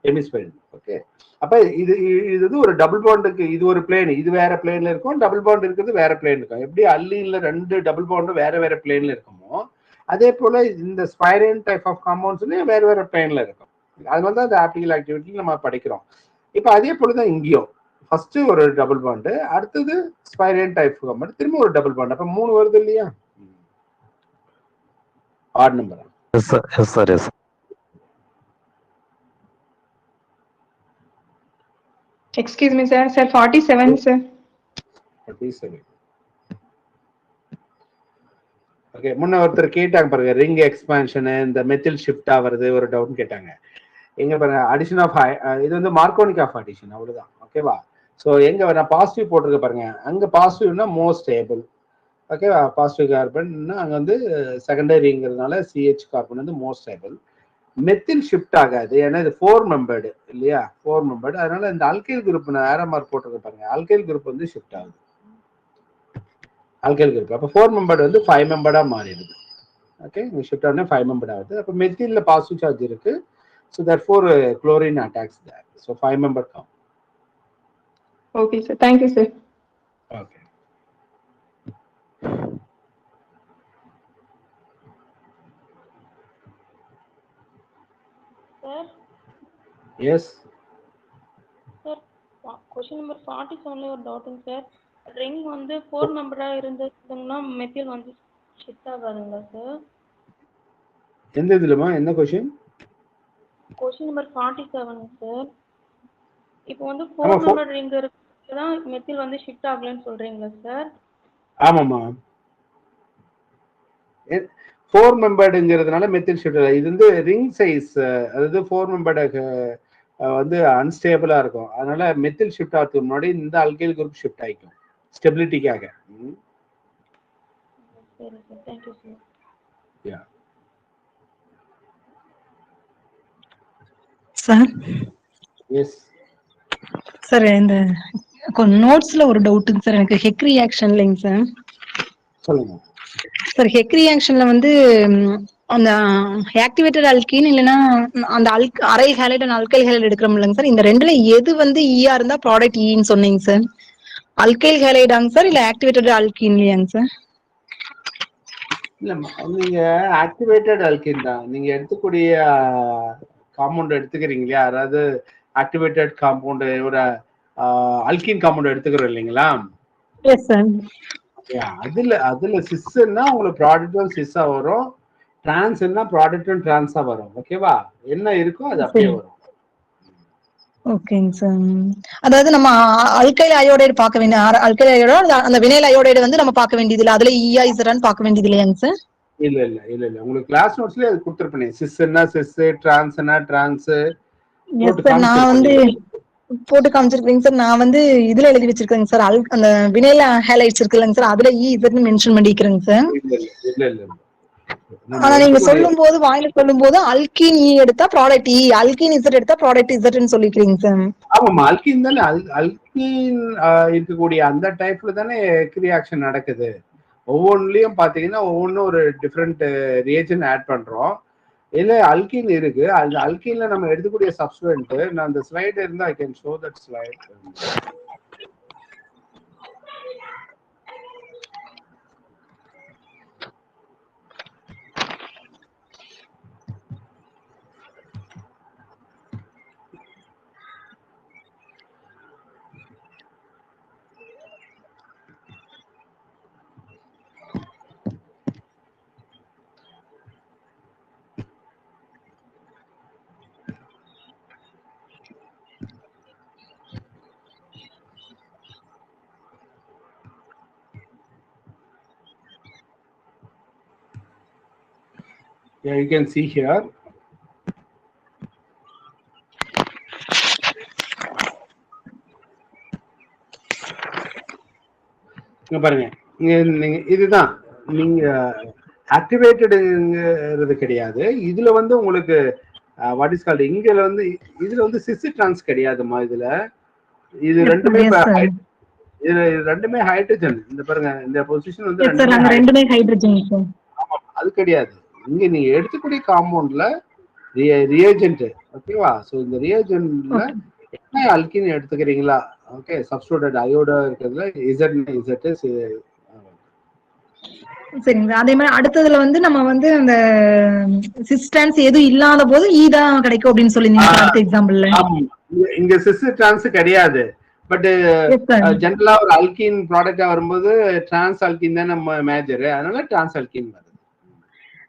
ஹெமிஸ்பைரேன். ஓகே, அப்ப இது இது ஒரு டபுள் பாண்டுக்கு இது ஒரு பிளேன், இது வேற பிளேன்ல இருக்கும். டபுள் பாண்ட் இருக்கிறது வேற பிளேன் இருக்கும். எப்படி அல்லீன்ல ரெண்டு டபுள் பாண்டும் வேற வேற பிளேன்ல இருக்குமோ, அதே போல இந்த ஸ்பைரேன் டைப் ஆஃப் காம்பவுண்ட்ஸ்லயும் வேற வேற பிளேன்ல இருக்கும். அதனால தான் இந்த ஆப்டிகல் ஆக்டிவிட்டி நம்ம படிக்கிறோம். இப்ப அதே போலதான் இங்கேயும் ஃபர்ஸ்ட் ஒரு டபுள் பாண்டு, அடுத்தது ஸ்பைரேன் டைப் காம்பவுண்ட், திரும்ப ஒரு டபுள் பாண்ட். அப்ப 3 வருது இல்லையா? Odd number.
Yes sir, yes sir, yes.
Excuse me sir. Sir 47 sir.
47. Okay, முன்ன ஒருத்தர் கேட்டாங்க பாருங்க, ரிங் எக்ஸ்பான்ஷன் இந்த மெத்தில் ஷிஃப்ட் ஆவறது ஒரு டவுட் கேட்டாங்க. எங்க பாருங்க, அடிஷன் ஆஃப் இது வந்து மார்க்கோனிக் ஆஃப் அடிஷன், அவ்வளவுதான். ஓகேவா? ஸோ எங்க நான் பாசிட்டிவ் போட்டிருக்க பாருங்க, அங்க பாசிட்டிவ்னா மோஸ்ட் ஸ்டேபிள். ஓகேவா? பாசிட்டிவ் கார்பன்னா அங்க வந்து செகண்டரிங்கிறதுனால CH கார்பன் வந்து மோஸ்ட் ஸ்டேபிள். மெத்தில் ஷிஃப்ட் ஆகாது, ஏன்னா இது 4 மெம்பர்டு இல்லையா? 4 மெம்பர்டு. அதனால இந்த அல்கைல் குரூப் நான் ஏரோ மார்க் போட்டிருக்க பாருங்க, அல்கைல் குரூப் வந்து ஷிஃப்ட் ஆகுது. அல்கைல் குரூப் அப்போ 4 மெம்பர்டு வந்து 5 மெம்பர்டா மாறிடுது. ஓகே, ஷிஃப்ட் ஆனே 5 மெம்பர்ட் ஆகுது. அப்போ மெத்தில்ல பாசிட்டிவ் சார்ஜ் இருக்கு. So therefore chlorine attacks that. So 5 member count.
Okay sir, thank you sir.
Okay,
sir.
Yes
sir, question number 47ல ஒரு டவுட்டுங்க சார். ரிங் வந்து 4 மெம்பரா இருந்ததுன்னா மெத்தில் வந்து ஷிஃப்ட் ஆகாதுங்களா சார்?
எந்த இதுலமா என்ன क्वेश्चन?
Question number 47 sir. இப்போ வந்து 4 மெம்பர் ரிங் இருக்குதான் மெத்தில் வந்து ஷிஃப்ட் ஆகலன்னு சொல்றீங்களா சார்?
ஆமாமா, 4 மெம்பர்டுங்கிறதுனால மெத்தில் ஷிஃப்ட். இது வந்து ரிங் சைஸ், அதாவது 4 மெம்பர்டு வந்து அன்ஸ்டேபிளா இருக்கும். அதனால மெத்தில் ஷிஃப்ட் ஆகிறதுக்கு முன்னாடி இந்த அல்கைல் குரூப் ஷிஃப்ட் ஆகிக்கும் ஸ்டெபிலிட்டிக்காக.
சரி சார், தேங்க்யூ சார்.
யா
சார்.
எஸ்
சார், இந்த நோட்ஸ்ல ஒரு டவுட்டுங்க சார். எனக்கு ஹெக் ரியாக்ஷன் இல்லைங்க சார்.
சொல்லுங்க
சார், ஹெக் ரியாக்ஷன்ல வந்து அந்த ஆக்டிவேட்டட் அல்கீன் இல்லைன்னா அந்த aryl halide and alkyl halide எடுக்கிறோம் இல்லைங்க சார், இந்த ரெண்டுல எது வந்து ஈயா இருந்தா ப்ராடக்ட் ஈன்னு சொன்னீங்க சார்? அல்கைல் ஹேலைடாங்க சார் இல்ல ஆக்டிவேட்டட் அல்கீன்லயாங்க சார்?
இல்ல நீங்க ஆக்டிவேட்டட் அல்கின் தான் நீங்க எடுத்துக்கூடிய காம்பவுண்ட் எடுத்துக்கிறீங்க இல்லையா, அதாவது ஆக்டிவேட்டட் காம்பவுண்ட் ஒரு அல்கின் காம்பவுண்ட் எடுத்துக்கிறோம் இல்லைங்களா?
Yes sir.
அதுல சிஸ்ன்னா உங்களுக்கு ப்ராடக்டும் சிஸ்ஸா வரும், டிரான்ஸ்னா ப்ராடக்டும் டிரான்ஸா வரும். ஓகேவா? என்ன இருக்கோ அது அப்படியே வரும்.
ஓகேங்க சார். அதாவது நம்ம அல்கைல் அயோடைடு பார்க்க வேண்டிய அல்கைல் அயோடைடு அந்த வினைல் அயோடைடு வந்து நம்ம பார்க்க வேண்டியது இல்லை, அதுல ஈயா இசரான்னு பார்க்க வேண்டியது இல்லையாங்க சார்?
இல்ல உங்களுக்கு கிளாஸ் நோட்ஸ்லயே அது கொடுத்துருப்பேன். சிஸ்னா சிஸ், டிரான்ஸ்னா டிரான்ஸ்.
நான் வந்து போட்டு காமிச்சிருக்கேங்க சார். நான் வந்து இதுல எழுதி வச்சிருக்கேங்க சார், அந்த வினைல ஹேலைட்ஸ் இருக்குல்லங்க சார், அதுல இசட்னு மென்ஷன் பண்ணிக்கிறேங்க சார்.
இல்ல
ஆனா நீங்க சொல்லும் போது வாயில சொல்லும் போது அல்கீன் ஈ எடுத்தா ப்ராடக்ட் ஈ, அல்கீன் இசட் எடுத்தா ப்ராடக்ட் இசட்னு சொல்லிக்கிறீங்க சார்.
ஆமாமா, அல்கீன் தானே. அல்கீன் இருக்கக்கூடிய அந்த டைப்ல தானே ரியாக்ஷன் நடக்குது. ஒவ்வொன்றுலயும் பாத்தீங்கன்னா ஒவ்வொன்றும் ஒரு டிஃப்ரெண்ட் ரியேஜன் ஆட் பண்றோம். இல்ல அல்கீன் இருக்கு, அந்த அல்கீன்ல நம்ம எடுக்கக்கூடிய சப்ஸ்டன்ட், நான் அந்த ஸ்லைடு இருந்தா I can show that slide. Yeah, you can see here. இங்க பாருங்க, இதுதான் நீங்க ஆக்டிவேட்டடுங்கிறது கிடையாது. இதுல வந்து உங்களுக்கு வாட் இஸ் கால்ட், இங்கல வந்து இதுல வந்து சிஸ் டிரான்ஸ் கிடையாதுமா. இது ரெண்டுமே ஹைட்ரஜன். இந்த பாருங்க, இந்த பொசிஷன் வந்து
ரெண்டுமே ஹைட்ரஜன்.
அது கிடையாது. இங்க நீங்க எடுத்துக்கூடிய காம்பவுண்ட்ல ரியேஜென்ட். ஓகேவா? சோ இந்த ரியேஜென்ட்ல என்ன அல்கின் எடுத்துக்கிறீங்களா, ஓகே, சப்ஸ்டிட்யூட்டட் அயோடா இருக்கிறதுல இசட்
சரிங்க. அதே மாதிரி அடுத்ததுல வந்து நம்ம வந்து அந்த சிஸ்டன்ஸ் எதுவும் இல்லாத போது ஈ தான் கிடைக்கும் அப்படின்னு சொல்லிருந்தீங்க அடுத்த எக்ஸாம்பிள்ல.
இங்க சிஸ் டிரான்ஸ் கிடையாது, பட் ஜெனரலா ஒரு அல்கின் ப்ராடக்டா வரும்போது டிரான்ஸ் அல்கின் தான் நம்ம மேஜர், அதனால டிரான்ஸ் அல்கின் வருது.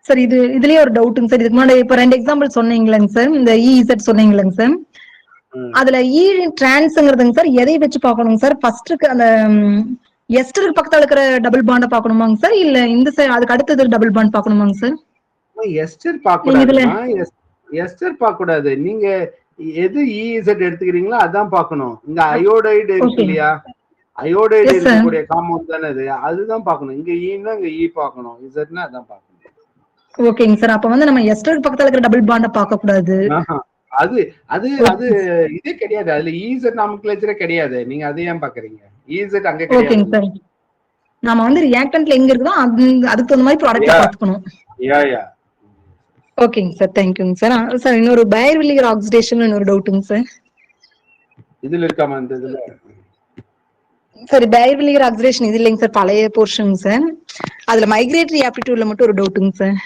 சார் இதுலயே ஒரு டவுட்டுங்க சார். இதுக்கு முன்னாடி இப்ப 2 எக்ஸாம்பிள் சொன்னீங்களேங்க சார், இந்த இசட் சொன்னீங்களேங்க சார், அதுல இ டிரான்ஸ்ங்கிறதுங்க சார் எதை வச்சு பார்க்கணுங்க சார்? ஃபர்ஸ்ட் அந்த எஸ்டருக்கு பக்கத்துல இருக்கிற டபுள் பாண்ட பாக்கணுமாங்க சார், இல்ல இந்த சைடு அதுக்கு அடுத்தது டபுள் பாண்ட் பாக்கணுமாங்க சார்?
எஸ்டர் பார்க்க கூடாது. நீங்க எது இசட் எடுத்துக்கிறீங்களோ அதான் பார்க்கணும். இங்க அயோடைடு இருக்கு இல்லையா, அயோடைடு இருக்கக்கூடிய காம்பவுண்ட் தானே அதுதான் பார்க்கணும். இங்க ஈன்னா இங்க ஈ பார்க்கணும், இசட்னா அதான் பார்க்கணும்.
ஓகேங்க சார். அப்ப வந்து நம்ம எஸ்டருக்கு பக்கத்துல இருக்கிற டபுள் பாண்ட பார்க்க கூடாது.
அது அது அது இதே கிடையாது. அதுல இசட் நாமக்லேச்சரே கிடையாது. நீங்க அதை ஏன் பாக்குறீங்க? இசட் அங்க கிடையாது.
ஓகேங்க சார். நாம வந்து ரியாக்டன்ட்ல எங்க இருக்குதோ அதுக்கு தகுந்த மாதிரி ப்ராடக்ட் பார்த்துக்கணும்.
யா
ஓகேங்க சார். தேங்க்யூங்க சார். சார் இன்னொரு பையர்-வில்லிகர் ஆக்சிடேஷன் இன்னொரு டவுட்டுங்க சார்.
இதுல இருக்காம இந்த இதுல
சார் பையர்-வில்லிகர் ஆக்சிடேஷன் இது இல்லைங்க சார், பழைய போர்ஷன் சார். அதுல மைக்ரேட்டரி ஆப்டிடியூட்ல மட்டும் ஒரு டவுட்டுங்க சார்.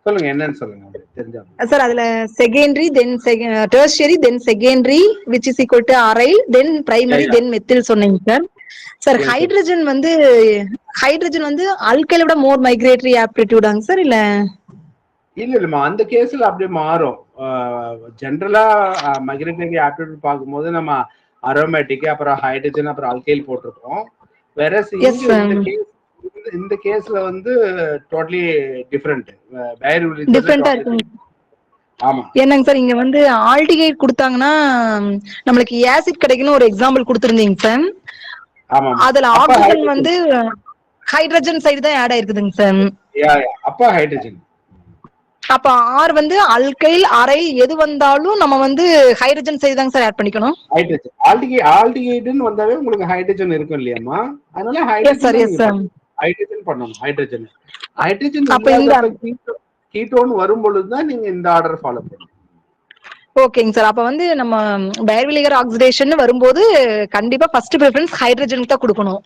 சொல்லுங்க, என்னன்னு சொல்லுங்க தெரிஞ்சா
சார். அதுல secondary then tertiary then secondary which is equal to aryl then primary then methyl சொன்னீங்க சார். சார் ஹைட்ரஜன் வந்து ஆல்கைலை விட மோர் மைக்ரேட்டரி ஆப்டிடியூடாங்க சார்?
இல்லம்மா, அந்த கேஸ்ல அப்படியே மாறும். ஜென்ரலா மைக்ரேட்டரி ஆப்டிடியூட் பார்க்கும்போது நம்ம அரோமேட்டிக், அப்புறம் ஹைட்ரஜன், அப்புறம் ஆல்கைல் போட்டிருக்கோம். வேற இந்த கேஸ்ல வந்து டோட்டலி டிஃபரெண்ட்.
டிஃபரெண்டா இருக்கு.
ஆமா.
என்னங்க சார், இங்க வந்து ஆல்டிகைட் கொடுத்தாங்கன்னா நம்மளுக்கு ஆசிட் கிடைக்குன்னு ஒரு எக்ஸாம்பிள் கொடுத்திருந்தீங்க சார்.
ஆமா.
அதுல ஆக்சிஜன் வந்து ஹைட்ரஜன் சைடு தான் ஆட் ஆயிருக்குதுங்க சார்.
அப்ப ஹைட்ரஜன்.
அப்ப ஆர் வந்து அல்கைல் அரைல் எது வந்தாலும் நம்ம வந்து ஹைட்ரஜன் சைடு தாங்க சார் ஆட் பண்ணிக்கணும்.
ஹைட்ரஜன் ஆல்டிகைட்னு வந்தாவே உங்களுக்கு ஹைட்ரஜன் இருக்கும் இல்லையாமா, அதனால ஹைட்ரஜன் பண்ணணும். ஹைட்ரஜன் அப்ப இந்த கீட்டோன் வரும் பொழுதுதான் நீங்க இந்த ஆர்டர் ஃபாலோ பண்ணுங்க.
ஓகேங்க சார். அப்ப வந்து நம்ம பைர்விலிகர் ஆக்சிடேஷன் வரும்போது கண்டிப்பா ஃபர்ஸ்ட் ப்ரிஃபரன்ஸ் ஹைட்ரஜனுக்கு தான் கொடுக்கணும்.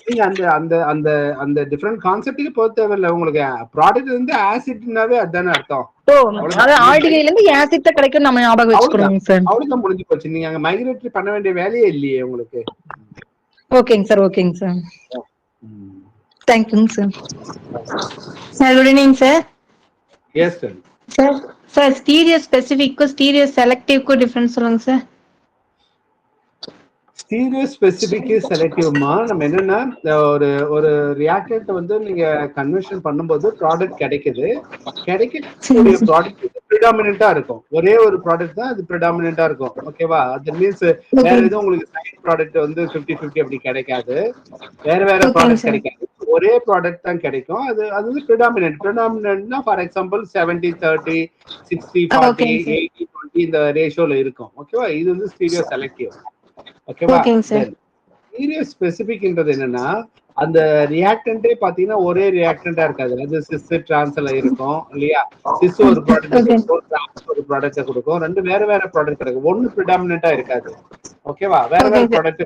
நீங்க அந்த அந்த அந்த அந்த டிஃபரெண்ட் கான்செப்டுக்கு போக தேவையில்லை. உங்களுக்கு ப்ராடக்ட் வந்து ஆசிட்னாவே அதுதானே அர்த்தம்.
அதாவது ஆல்டிகைல இருந்து ஆசிட் தான் கிடைக்கும் நம்ம ஞாபகம் வச்சுக்கணும் சார்.
அவ்வளவுதான் முடிஞ்சு போச்சு. நீங்க அங்க மைக்ரேட்டரி பண்ண வேண்டிய வேலையே இல்லையே உங்களுக்கு.
ஓகேங்க சார். ஓகேங்க சார். தேங்க்யூங்க sir.
Sir good evening sir.
Yes sir.
Sir sir stereo ஸ்பெசிஃபிக்கும் ஸ்டீரியோ செலக்டிவ்க்கும் டிஃபரன்ஸ் சொல்லுங்க சார்.
ஸ்டீரியோ ஸ்பெசிபிக் செலக்டிவ்மா நம்ம என்னன்னா ஒரு ரியாக்டன்ட் வந்து நீங்க கன்வர்ஷன் பண்ணும்போது ப்ராடக்ட் கிடைக்கக்கூடிய ப்ராடக்ட் ப்ரிடாமினண்டா இருக்கும். ஒரே ஒரு ப்ராடக்ட் தான் அது ப்ரிடாமினண்டா இருக்கும். ஓகேவா? அது மீன்ஸ் வேற எதுவும் உங்களுக்கு சைட் ப்ராடக்ட் வந்து 50-50 அப்படி கிடைக்காது. வேற ப்ராடக்ட் கிடைக்காது. ஒரே ப்ராடக்ட் தான் கிடைக்கும். அது வந்து ப்ரிடாமினன்ட்னா ஃபார் எக்ஸாம்பிள் 70-30, 60-40, 80-20 இந்த ரேஷியோல இருக்கும். ஓகேவா? இது வந்து ஸ்டீரியோ செலக்டிவ். ஓகேவா? ஸ்டீரியோ ஸ்பெசிபிக்ன்றது என்னன்னா அந்த ரியாக்டன்டே பாத்தீங்கன்னா ஒரே ரியாக்டன்டா இருக்காது. அது சிஸ் டிரான்ஸ்ல இருக்கும் இல்லையா? சிஸ் ஒரு ப்ராடக்ட் ஒரு ப்ராடக்ட் கொடுக்கும். ரெண்டு வேற ப்ராடக்ட் இருக்கும். ஒன்னு ப்ரிடாமினண்டா இருக்காது. ஓகேவா? வேற ப்ராடக்ட்.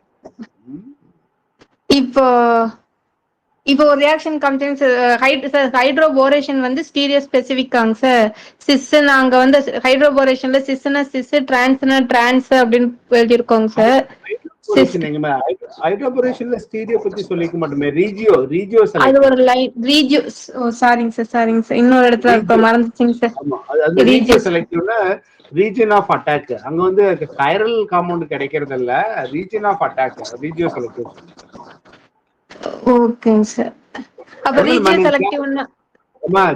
இப்போ ஒரு ரியாக்ஷன் கன்டென்ஸ் ஹைட்ரோபோரேஷன் வந்து ஸ்டீரியோ ஸ்பெசிஃபிக்காங்க சார். சிஸ் நாங்க வந்து ஹைட்ரோபோரேஷன்ல சிஸ்னா சிஸ், டிரான்ஸ்னா டிரான்ஸ் அப்படின்னு எழுதிருக்கோங்க சார்.
ஹைட்ரோபோரேஷன்ல ஸ்டீரியோ பத்தி சொல்லிக்க மாட்டோமே. ரீஜியோ
அது ஒரு லைன் ரீஜியோ. சாரிங்க சார் இன்னொரு இடத்துல இப்ப மறந்துச்சுங்க சார்.
ஆமா, அது ரீஜியோ செலக்டிவ்னா ரீஜன் ஆஃப் அட்டாக். அங்க வந்து கைரல் காம்பவுண்ட் கிடைக்கிறது இல்ல, region of attack regioselective.
ஓகேங்க சார். அப்ப ரீஜியோ செலக்டிவ்னா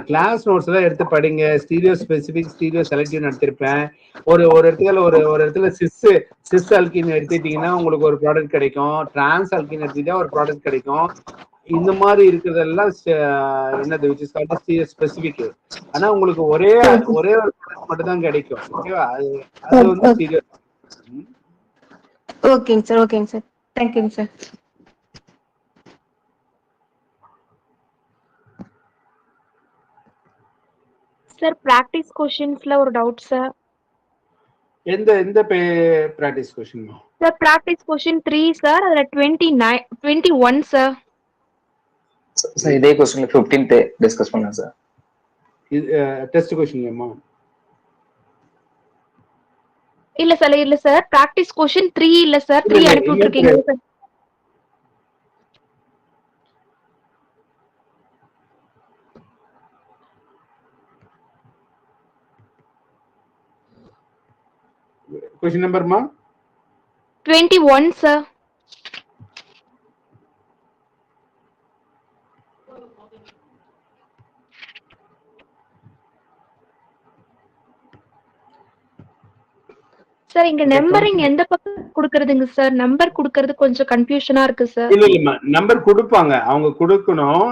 கிளாஸ் நோட்ஸ் எல்லாம் எடுத்து படிங்க. ஸ்டீரியோ ஸ்பெசிபிக், ஸ்டீரியோ செலக்டிவ் நடத்திருப்பேன். ஒரு இடத்துல சிஸ் அல்கின் எடுத்துட்டீங்கன்னா உங்களுக்கு ஒரு ப்ராடக்ட் கிடைக்கும். டிரான்ஸ் அல்கின் எடுத்துட்டா ஒரு ப்ராடக்ட் கிடைக்கும். இந்த மாதிரி இருக்கிறதெல்லாம் என்னது which is called stereo specific. ஆனா உங்களுக்கு ஒரே ஒரு ப்ராடக்ட் மட்டும் தான் கிடைக்கும். ஓகேவா? அது வந்து ஸ்டீரியோ.
ஓகேங்க சார். தேங்க்யூங்க சார்.
சார் பிராக்டிஸ் क्वेश्चंसல ஒரு டவுட் சார்.
எந்த practice question?
Sir practice question 3 sir. அதுல 21 சார்.
சார் இதே क्वेश्चनல 15th டிஸ்கஸ் பண்ணலாம் சார்.
டெஸ்ட் क्वेश्चन ஏமா?
இல்ல சார் பிராக்டிஸ் क्वेश्चन 3 இல்ல சார். 3 அனுப்பி விட்டுருக்கீங்க சார்.
क्वेश्चन नंबर मा
21 சார். சார் இங்க நம்பரிங் எந்த பக்கம் கொடுக்கிறதுங்க சார்? நம்பர் கொடுக்கிறது கொஞ்சம் கன்ஃபியூஷனா இருக்கு சார்.
இல்ல நம்பர் கொடுப்பாங்க, அவங்க கொடுக்கணும்.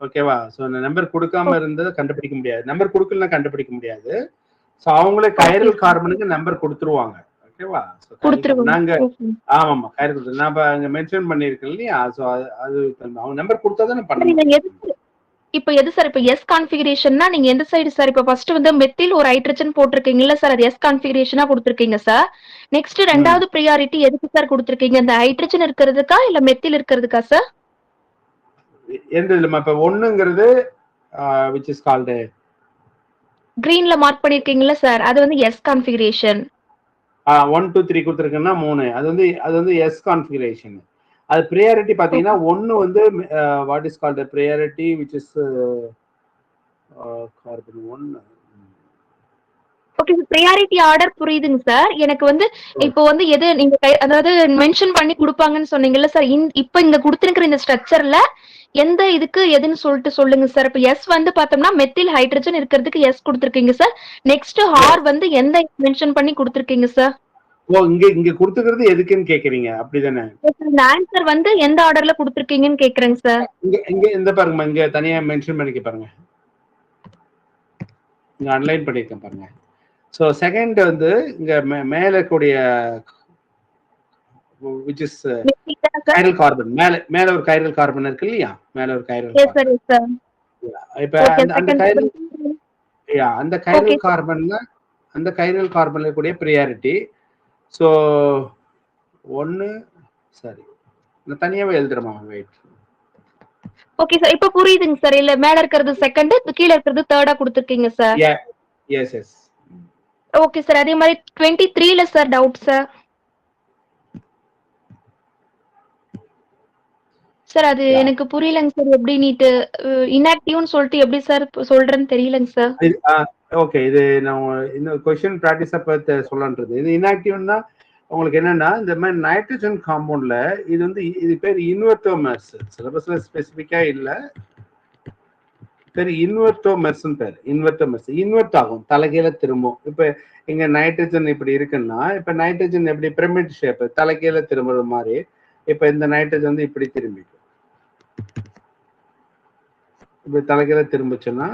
ஓகேவா? சோ அந்த நம்பர் கொடுக்காம இருந்ததை கண்டுபிடிக்க முடியாது. நம்பர் கொடுக்கலன்னா கண்டுபிடிக்க முடியாது. சோ அவங்களே கைரல் கார்பனுக்கு நம்பர் கொடுத்துருவாங்க. ஓகேவா? நாங்க ஆமாமா கைரல் நான் அங்க மென்ஷன் பண்ணிருக்கேன் இல்லையா? சோ அது அவங்க நம்பர் கொடுத்தாதான் பண்ணணும்.
இப்ப எது சார்? இப்ப எஸ் கான்ஃபிகரேஷன்னா நீங்க எந்த சைடு சார்? இப்ப ஃபர்ஸ்ட் வந்து மெத்தில் ஒரு ஹைட்ரஜன் போட்டிருக்கீங்கல்ல சார், அது எஸ் கான்ஃபிகரேஷனா கொடுத்திருக்கீங்க சார். நெக்ஸ்ட் ரெண்டாவது பிரியாரிட்டி எதுக்கு சார் கொடுத்திருக்கீங்க? இந்த ஹைட்ரஜன் இருக்கிறதுக்கா இல்ல மெத்தில் இருக்கிறதுக்கா சார்?
எந்த இல்லமா இப்ப 1ங்கிறது which is called
கிரீன்ல மார்க் பண்ணிருக்கீங்கல்ல சார், அது வந்து எஸ் கான்ஃபிகரேஷன்.
1 2 3 கொடுத்திருக்கேன்னா 3 அது வந்து எஸ் கான்ஃபிகரேஷன். அது பிரியாரிட்டி பாத்தீங்கன்னா 1 வந்து what is called priority which is carbon 1.
Okay, priority order புரியுதுங்க சார். எனக்கு வந்து இப்போ வந்து எது நீங்க அதாவது மென்ஷன் பண்ணி கொடுப்பாங்கன்னு சொன்னீங்கல்ல சார், இப்போ இங்க கொடுத்திருக்கிற இந்த ஸ்ட்ரக்சர்ல எந்த இதுக்கு எதுன்னு சொல்லிட்டு சொல்லுங்க சார். இப்போ எஸ் வந்து பார்த்தோம்னா மெத்தில் ஹைட்ரஜன் இருக்கிறதுக்கு எஸ் கொடுத்திருக்கீங்க சார். நெக்ஸ்ட் ஆர் வந்து எந்த மென்ஷன் பண்ணி கொடுத்திருக்கீங்க சார்?
ஓ இங்க கொடுத்துக்கிறது எதுக்குன்னு கேக்குறீங்க அப்படிதானே?
இந்த ஆன்சர் வந்து எந்த ஆர்டர்ல கொடுத்திருக்கீங்கன்னு கேக்குறேங்க சார்.
இங்க இந்த பாருங்க, இங்க தனியா மென்ஷன் பண்ணிக்க பாருங்க, இங்க அன்லைன் பண்ணிருக்கேன் பாருங்க. சோ செகண்ட் வந்து இங்க மேல கூடிய which is chiral carbon, மேல ஒரு chiral carbon இருக்கு இல்லையா? மேல ஒரு chiral carbon.
இப்ப அந்த
அந்த கைரல் கார்பன்ல இருக்கக்கூடிய ப்ரியாரிட்டி. ஸோ ஒன்னு சரி, நான் தனியாவே எழுதுறேமா, வெயிட்.
ஓகே சார், இப்ப புரியுதுங்க சார். இல்ல மேல இருக்கிறது செகண்ட், கீழ இருக்கிறது தேர்டா கொடுத்துருக்கீங்க சார்.
எஸ்.
Okay sir. அதே மாதிரி 23ல சார் டவுட் சார். சார் அது எனக்கு புரியலங்க சார். எப்படி நீட்டு இன்ஆக்டிவ்னு சொல்லிட்டு எப்படி சார் சொல்றேன்னு தெரியலங்க சார்.
ஓகே, இது நான் இன்னும் கொஸ்டின் ப்ராக்டிஸ் அப்ப சொல்லன்றது. இது இன்ஆக்டிவ்னா உங்களுக்கு என்னன்னா, இந்த மாதிரி நைட்ரஜன் காம்பவுண்ட்ல இது வந்து இது பேர் இன்வெர்டோமெர்ஸ். சிலபஸ்ல ஸ்பெசிஃபிக்கா இல்ல, பேர் இன்வெர்டோமெர்ஸ்னு பேர். இன்வெர்ட் ஆகும், தலைகீழ திரும்பும். இப்ப இங்க நைட்ரஜன் இப்படி இருக்குன்னா, இப்ப நைட்ரஜன் எப்படி பிரமிட் ஷேப் தலைகீழ திரும்புற மாதிரி, இப்ப இந்த நைட்ரஜன் வந்து இப்படி திரும்பிக்கும். இப்படி தலைகீழ திரும்பிச்சுன்னா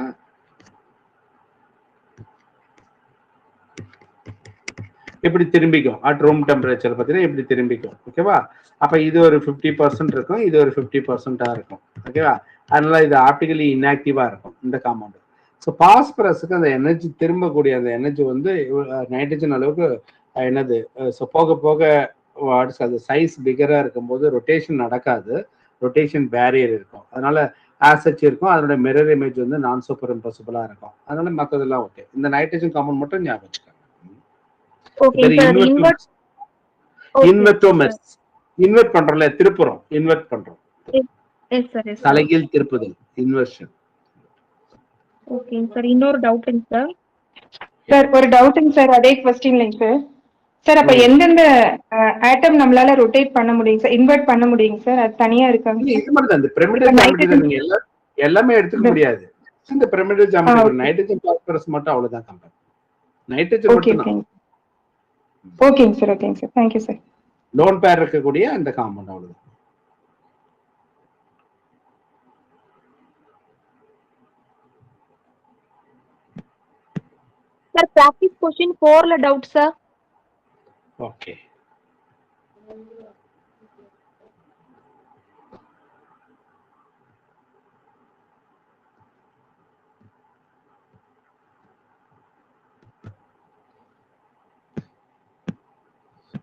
இப்படி திரும்பிக்கும். அட் ரூம் டெம்பரேச்சர் பார்த்தீங்கன்னா இப்படி திரும்பிக்கும். ஓகேவா? அப்ப இது ஒரு 50% இருக்கும், இது ஒரு 50% இருக்கும். ஓகேவா? அதனால இது ஆப்டிகலி இன்ஆக்டிவா இருக்கும் இந்த காம்பவுண்ட். ஸோ பாஸ்பரஸுக்கு அந்த எனர்ஜி திரும்பக்கூடிய அந்த எனர்ஜி வந்து நைட்ரஜன் அளவுக்கு என்னது, ஸோ போக போக அது சைஸ் பிகரா இருக்கும்போது ரொட்டேஷன் நடக்காது, ரொட்டேஷன் பேரியர் இருக்கும். அதனால ஆசச் இருக்கும், அதனோட மிரர் இமேஜ் வந்து நான் சூப்பர் இம்பாசிபிளா இருக்கும். அதனால மற்றதெல்லாம் ஓகே. இந்த நைட்ரஜன் காம்பவுண்ட் மட்டும் ஞாபகம் வச்சுக்கோங்க. இன்வெர்ட் பண்றோம்ல, திருப்புறோம், இன்வெர்ட் பண்றோம், தலைகீழ் திருப்புதல், இன்வெர்ஷன்.
ஓகேங்க சார். இன்னொரு டவுட்ங்க சார்.
சார் ஒரு டவுட்டுங்க சார், அதே கொஸ்டின்லைங்க சார். சார் அப்ப எந்தெந்த ஆட்டம் நம்மளால ரொட்டேட் பண்ண முடியும் சார், இன்வெர்ட் பண்ண முடியுங்க சார்? அது தனியா இருக்காங்க.
இது மட்டும் தான், இந்த பிரமிடல் ஜாமெட்ரியில நீங்க எல்லாமே எடுத்துக்க முடியாது. இந்த பிரமிடல் ஜாமெட்ரி நைட்ரஜன் பாஸ்பரஸ் மட்டும் அவ்வளவுதான் கம்பேர். நைட்ரஜன் மட்டும் தான்.
ஓகேங்க sir. Thank you sir.
Lone pair இருக்கக்கூடிய அந்த காம்பவுண்ட் அவ்வளவுதான்.
சார் பிராக்டிஸ் क्वेश्चन 4ல doubt sir.
Okay.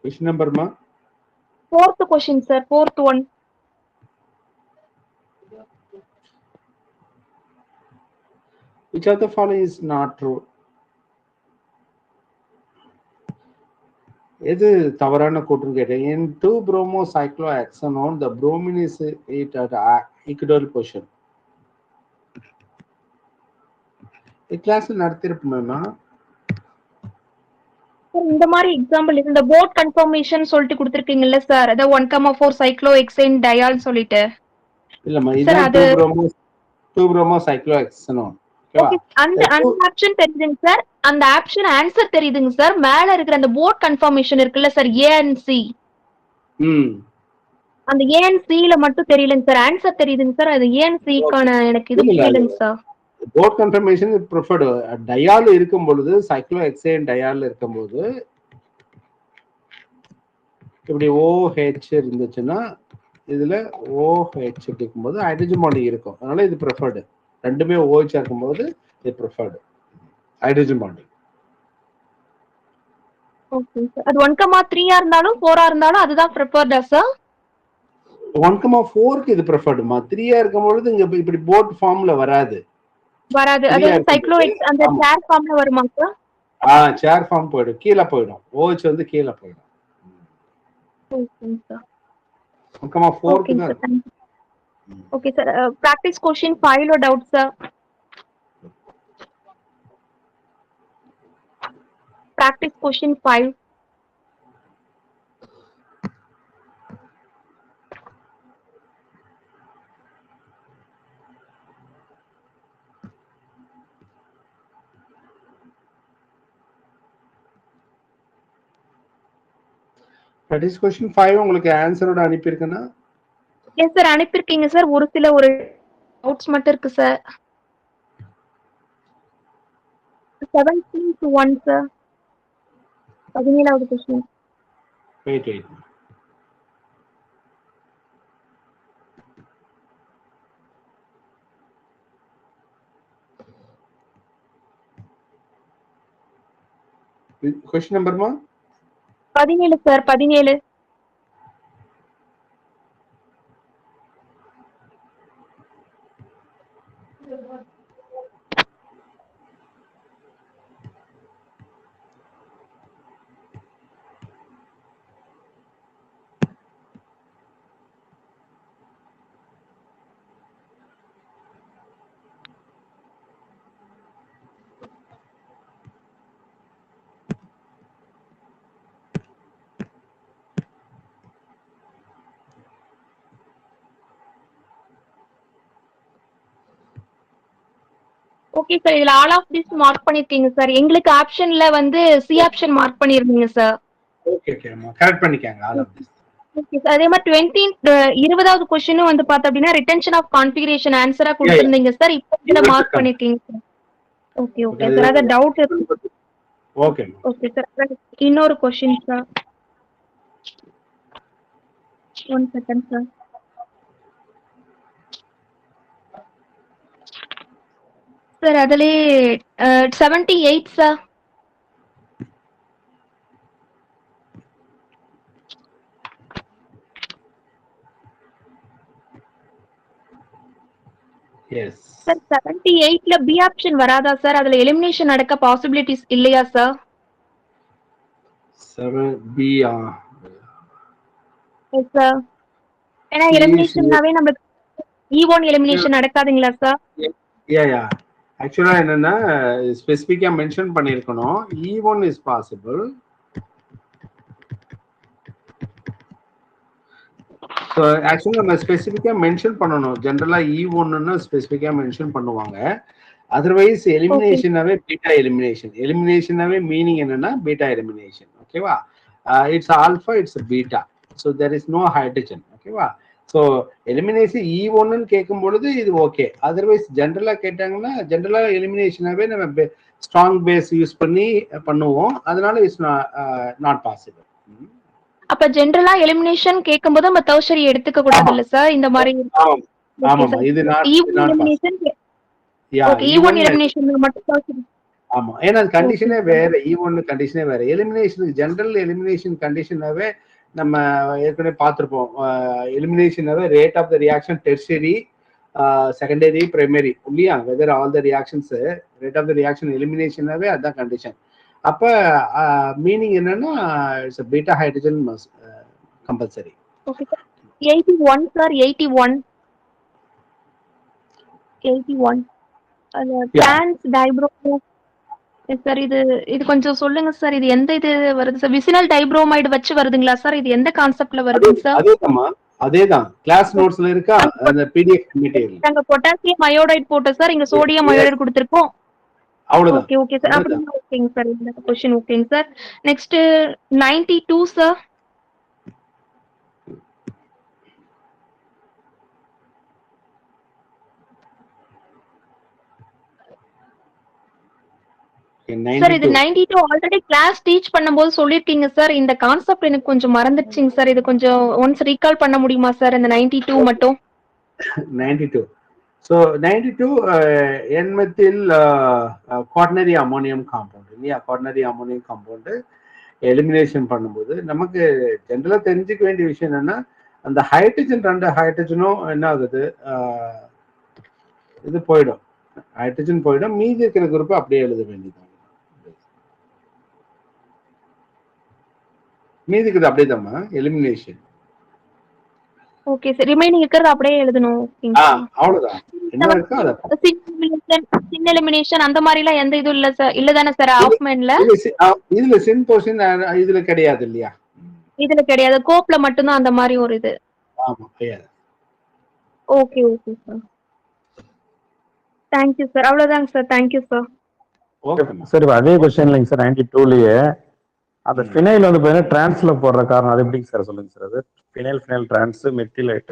Which number ma?
4th question sir, 4th one.
Which of the following is not true? எது தவறான கூற்றுன்னு கேட்டேன். In 2-bromocyclohexanone, the bromine is at equatorial position. கிளாஸ்ல நடத்திருப்போமேமா.
இந்த மாதிரி எக்ஸாம்பிள் இந்த போட் கன்ஃபர்மேஷன் சொல்லிட்டு கொடுத்திருக்கீங்கல்ல சார், அத 1,4 சைக்ளோஹெக்சேன் டயால் சொல்லிட்டு.
இல்லம்மா, இது 2-bromocyclohexanone.
ஓகே, அந்த ஆப்ஷன் தெரியுதுங்க சார். அந்த ஆப்ஷன் ஆன்சர் தெரியுதுங்க சார். மேல இருக்கிற அந்த போட் கன்ஃபர்மேஷன் இருக்குல்ல சார், ஏஎன்சி, அந்த ஏஎன்சில மட்டும் தெரியலங்க சார். ஆன்சர் தெரியுதுங்க சார், அது ஏஎன்சிக்கான எனக்கு இது புரியலங்க சார்.
போட் கன்ஃபர்மேஷன் ப்ரிஃபர்டு டயால் இருக்கும் பொழுது, சைக்ளோஹெக்சேன் டயால் இருக்கும்போது இப்படி OH இருந்துச்சுன்னா இதுல OH இருக்கும்போது ஹைட்ரஜன் பாண்ட் இருக்கும். அதனால இது ப்ரிஃபர்டு. ரெண்டுமே OH இருக்கும்போது இது preferred hydrogen bond.
Okay sir. அது 1,3 இருந்தாலும் 4 இருந்தாலும் அதுதான் ப்ரிஃபர்டா சார்?
1,4க்கு இது ப்ரிஃபர்டுமா. 3 இருக்கும்போது இங்க இப்படி போட் ஃபார்ம்ல வராது.
அது சைக்ளோஹெக்ஸ் அந்த சேர் ஃபார்ம்ல வருமா சார்?
சேர் ஃபார்ம் போய்டும், கீழ போய்டும். OH வந்து கீழ போய்டும்.
Okay sir.
1,4க்கு தான்.
Okay sir. பிராக்டிஸ் क्वेश्चन 5ல doubt sir. Practice question 5.
Practice question 5 உங்களுக்கு ஆன்சரோட அனுப்பியிருக்கேனா?
எஸ் சார், அனுப்பியிருக்கீங்க சார். ஒரு சில டவுட்ஸ் மட்டும் இருக்கு சார். 17-1 சார், 17வது क्वेश्चन.
வெயிட். கொஸ்டின் நம்பர்மா
17 சார் 17. ஓகே சார், இதுல ஆல் ஆஃப் திஸ் மார்க் பண்ணிருக்கீங்க சார். எங்களுக்கு ஆப்ஷன்ல வந்து சி ஆப்ஷன் மார்க் பண்ணிருந்தீங்க சார்.
ஓகே கரெக்ட் பண்ணிக்கங்க all of this.
Okay sir. அதே மாதிரி 20வது क्वेश्चन வந்து பார்த்தா அப்படின்னா ரிட்டென்ஷன் ஆஃப் கான்ஃபிகரேஷன் ஆன்சரா கொடுத்திருந்தீங்க சார். இப்போ இதுல மார்க் பண்ணிருக்கீங்க சார். Okay sir. அத டவுட் இருக்கு. Okay sir. இன்னொரு question sir. 1 second sir. Sir அதுலயே 78 சார்.
எஸ்
சார் 78ல பி ஆப்ஷன் வராதா சார்? அதுல எலிமினேஷன் நடக்க பாசிபிலிட்டிஸ் இல்லையா சார்?
7B
yes sir. ஏன்னா எலிமினேஷன்னாவே நம்ம E1 எலிமினேஷன் நடக்காதுங்களா சார்?
யா ஆக்சுவலா என்னன்னா ஸ்பெசிஃபிக்கா மென்ஷன் பண்ணிருக்கணும். E1 is possible. So actually நம்ம ஸ்பெசிஃபிக்கா மென்ஷன் பண்ணணும். ஜென்ரலா E1ன்னு ஸ்பெசிஃபிக்கா மென்ஷன் பண்ணுவாங்க. அதர்வைஸ் எலிமினேஷனாவே பீட்டா எலிமினேஷன். எலிமினேஷனாவே மீனிங் என்னன்னா பீட்டா எலிமினேஷன். ஓகேவா? It's alpha, it's beta. So there is no hydrogen. ஓகேவா? ஸோ எலிமினேஷன் E1ன்னு கேட்கும் பொழுது இது ஓகே. அதர்வைஸ் ஜென்ரலா கேட்டாங்கன்னா ஜென்ரலா எலிமினேஷனாவே நம்ம ஸ்ட்ராங் பேஸ் யூஸ் பண்ணி பண்ணுவோம். அதனால இட்ஸ் நாட் பாசிபிள்.
அப்ப ஜெனரலா எலிமினேஷன் கேக்கும்போது நம்ம டெர்ஷரி எடுத்துக்க கூடாது இல்ல சார்? இந்த மாதிரி
ஆமா இது
எலிமினேஷன். ஓகே, E1 எலிமினேஷன் மட்டும் டெர்ஷரி.
ஆமா, ஏன்னா கண்டிஷனே வேற. E1 கண்டிஷனே வேற. எலிமினேஷன் ஜெனரல் எலிமினேஷன் கண்டிஷனாவே நம்ம ஏற்கனவே பார்த்திருப்போம். எலிமினேஷனாவே rate of the reaction tertiary, secondary, primary இல்லையா? Whether all the reactions rate of the reaction எலிமினேஷனாவே அதான் கண்டிஷன். அப்ப மீனிங் என்னன்னா it's beta hydrogen compulsory.
Okay sir. 81 sir. 81 அது டிரான்ஸ் டைப்ரோமோ சார். இது கொஞ்சம் சொல்லுங்க சார். இது எந்த இது வருது சார்? விசினல் டைப்ரோமைடு வச்சு வருதுங்களா சார்? இது எந்த கான்செப்ட்ல வருதுங்க சார்?
அதேதான் கிளாஸ் நோட்ஸ்ல இருக்கா அந்த PDF மெட்டீரியல்.
நாங்க பொட்டாசியம் அயோடைடு போட்டோம் சார். இங்க சோடியம் அயோடைடு கொடுத்திருக்கோம்.
அவ்வளவுதான்.
Okay sir. அப்படியே ஓகேங்க சார். இந்த क्वेश्चन ஓகேங்க சார். Next 92 sir. சார் இது 92 ஆல்ரெடி கிளாஸ் டீச் பண்ணும்போது சொல்லிருக்கீங்க சார். இந்த கான்செப்ட் எனக்கு கொஞ்சம் மறந்துடுச்சுங்க சார். இது கொஞ்சம் ஒன்ஸ் ரீகால் பண்ண முடியுமா சார்? இந்த 92 மட்டும்.
92 ஸோ 92 என்மெத்தில் குவாட்டர்னரி அமோனியம் காம்பவுண்ட் இல்லையா? குவாட்டர்னரி அமோனியம் காம்பவுண்டு எலிமினேஷன் பண்ணும்போது நமக்கு ஜென்ரலா தெரிஞ்சுக்க வேண்டிய விஷயம் என்னன்னா அந்த ஹைட்ரஜன் 2 ஹைட்ரஜனும் என்ன ஆகுது, இது போயிடும். ஹைட்ரஜன் போயிடும். மீதி இருக்கிற குரூப் அப்படியே எழுத வேண்டியது. மீதி இருக்குது அப்படியே தான் எலிமினேஷன்.
Okay sir. ரிமைனிங் இருக்கிறது அப்படியே எழுதணும்.
அவ்வளவுதான். என்ன இருக்கோ அத
சின் எலிமினேஷன் அந்த மாதிரி எல்லாம் எந்த இதுவும் இல்ல சார்? இல்ல தானே சார்? ஆஃப்மென்ல
இதுல சின் போர்ஷன் இதுல கிடையாது இல்லையா?
இதுல கிடையாது. கோப்ல மட்டும் தான் அந்த மாதிரி ஒரு இது.
ஆமா கிடையாது.
Okay sir. Thank you sir. அவ்வளவுதாங்க sir. Thank you sir.
Okay
sir. இப்போ அதே क्वेश्चन இல்லைங்க சார் 92லயே அந்த ஃபினைல் வந்து பாத்தீங்கன்னா டிரான்ஸ்ல போடுற காரணம் அது எப்படிங்க சார் சொல்லுங்க சார்? அது ஃபினைல் டிரான்ஸ் மெத்திலைட்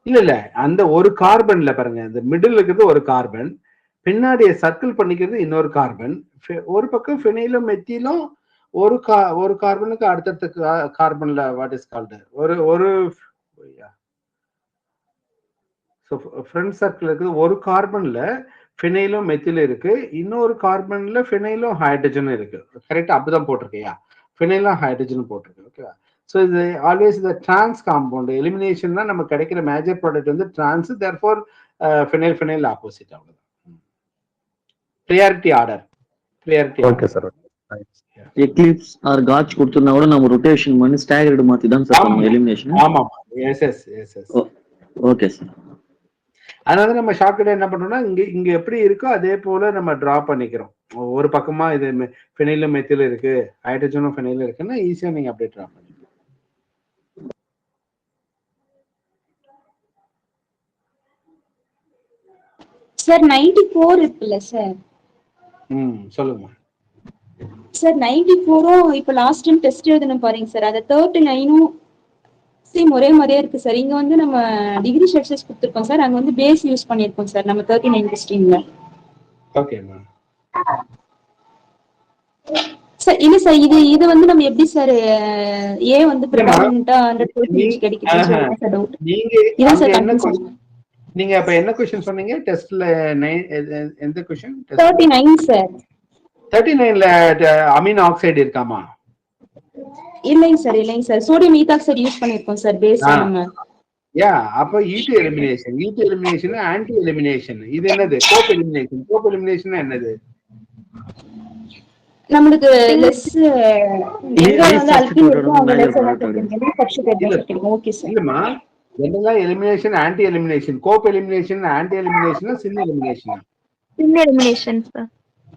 இல்ல அந்த ஒரு கார்பன்ல பாருங்க, இந்த மிடில் இருக்கிறது ஒரு கார்பன், பின்னாடி சர்க்கிள் பண்ணிக்கிறது இன்னொரு கார்பன். ஒரு பக்கம் ஃபினைலும் மெத்திலும் ஒரு கார்பனுக்கு அடுத்தடுத்த கார்பன்ல வாட் இஸ் கால்டு ஒரு ஃப்ரண்ட் சர்க்கிள் இருக்குது. ஒரு கார்பன்ல ஃபினைலும் மெத்தில் இருக்கு, இன்னொரு கார்பன்ல ஃபினைலும் ஹைட்ரஜனும் இருக்கு. கரெக்டா அப்படிதான் போட்டிருக்கியா? ஃபினைலும் ஹைட்ரஜனும் போட்டிருக்கு. ஓகேவா? ஸோ இது ஆல்வேஸ் இந்த டிரான்ஸ் காம்பவுண்ட் எலிமினேஷன்னா நம்ம கிடைக்கிற மேஜர் ப்ராடக்ட் வந்து trans, therefore phenyl phenyl opposite. அவ்வளவுதான். Priority order. Priority.
Okay sir.
Eclipse or gauche கொடுத்திருந்தா கூட நம்ம ரொட்டேஷன் பண்ணி ஸ்டாகர்டு மாத்தி தான் சார் பண்ணுவோம் எலிமினேஷன்.
ஆமா. Yes yes yes yes.
Okay sir.
அதனால நம்ம ஷார்ட்கட் என்ன பண்றோம்னா இங்க எப்படி இருக்கோ அதே போல நம்ம டிரா பண்ணிக்கிறோம். ஒரு பக்கமா இது ஃபினைலும் மெத்தில் இருக்கு, ஹைட்ரஜனும் ஃபினைலும் இருக்குன்னா ஈஸியா நீங்க அப்படியே டிரா பண்ணிக்கலாம்.
சார் 94 இருக்குல்ல சார்?
சொல்லுங்க
சார். 94ம் இப்ப லாஸ்ட் டைம் டெஸ்ட் எழுதணும் பாருங்க சார், அது 39ம் சேம் ஒரே மாதிரியே இருக்கு சார். இங்க வந்து நம்ம டிகிரி செல்சியஸ் கொடுத்துருக்கோம் சார், அங்க வந்து பேஸ் யூஸ் பண்ணிருக்கோம் சார் நம்ம 39 கொஸ்டின்ல.
Okay ma'am.
சார் இல்ல சார், இது வந்து நம்ம எப்படி சார் ஏ வந்து ப்ரிடாமினன்ட்டா 100% கிடைக்குது சார் டவுட். இதான் சார் கன்ஃபியூஷன்.
நீங்க அப்ப என்ன क्वेश्चन சொன்னீங்க டெஸ்ட்ல? எந்த क्वेश्चन?
39 சார்.
39ல அமீனோ ஆக்சைடு இருக்காமா?
இல்லைங்க சார். சோடியம் ஈத்தாக்சைடு யூஸ் பண்ணிருக்கோம் சார் பேஸ் நம்ம.
யா, அப்ப ஈட்டி எலிமினேஷன் ஆன்டி எலிமினேஷன். இது என்னது? கோப் எலிமினேஷன் என்னது?
நமக்கு லெஸ் எங்க வந்து அல்கின் இருக்கோ அவங்க லெஸ் வந்து சப்ஸ்டிட்யூட் பண்ணிருக்கோம். Okay sir.
இல்லம்மா, என்னன்னா எலிமினேஷன் ஆன்டி எலிமினேஷன், கோப் elimination anti elimination, syn elimination.
Syn elimination sir.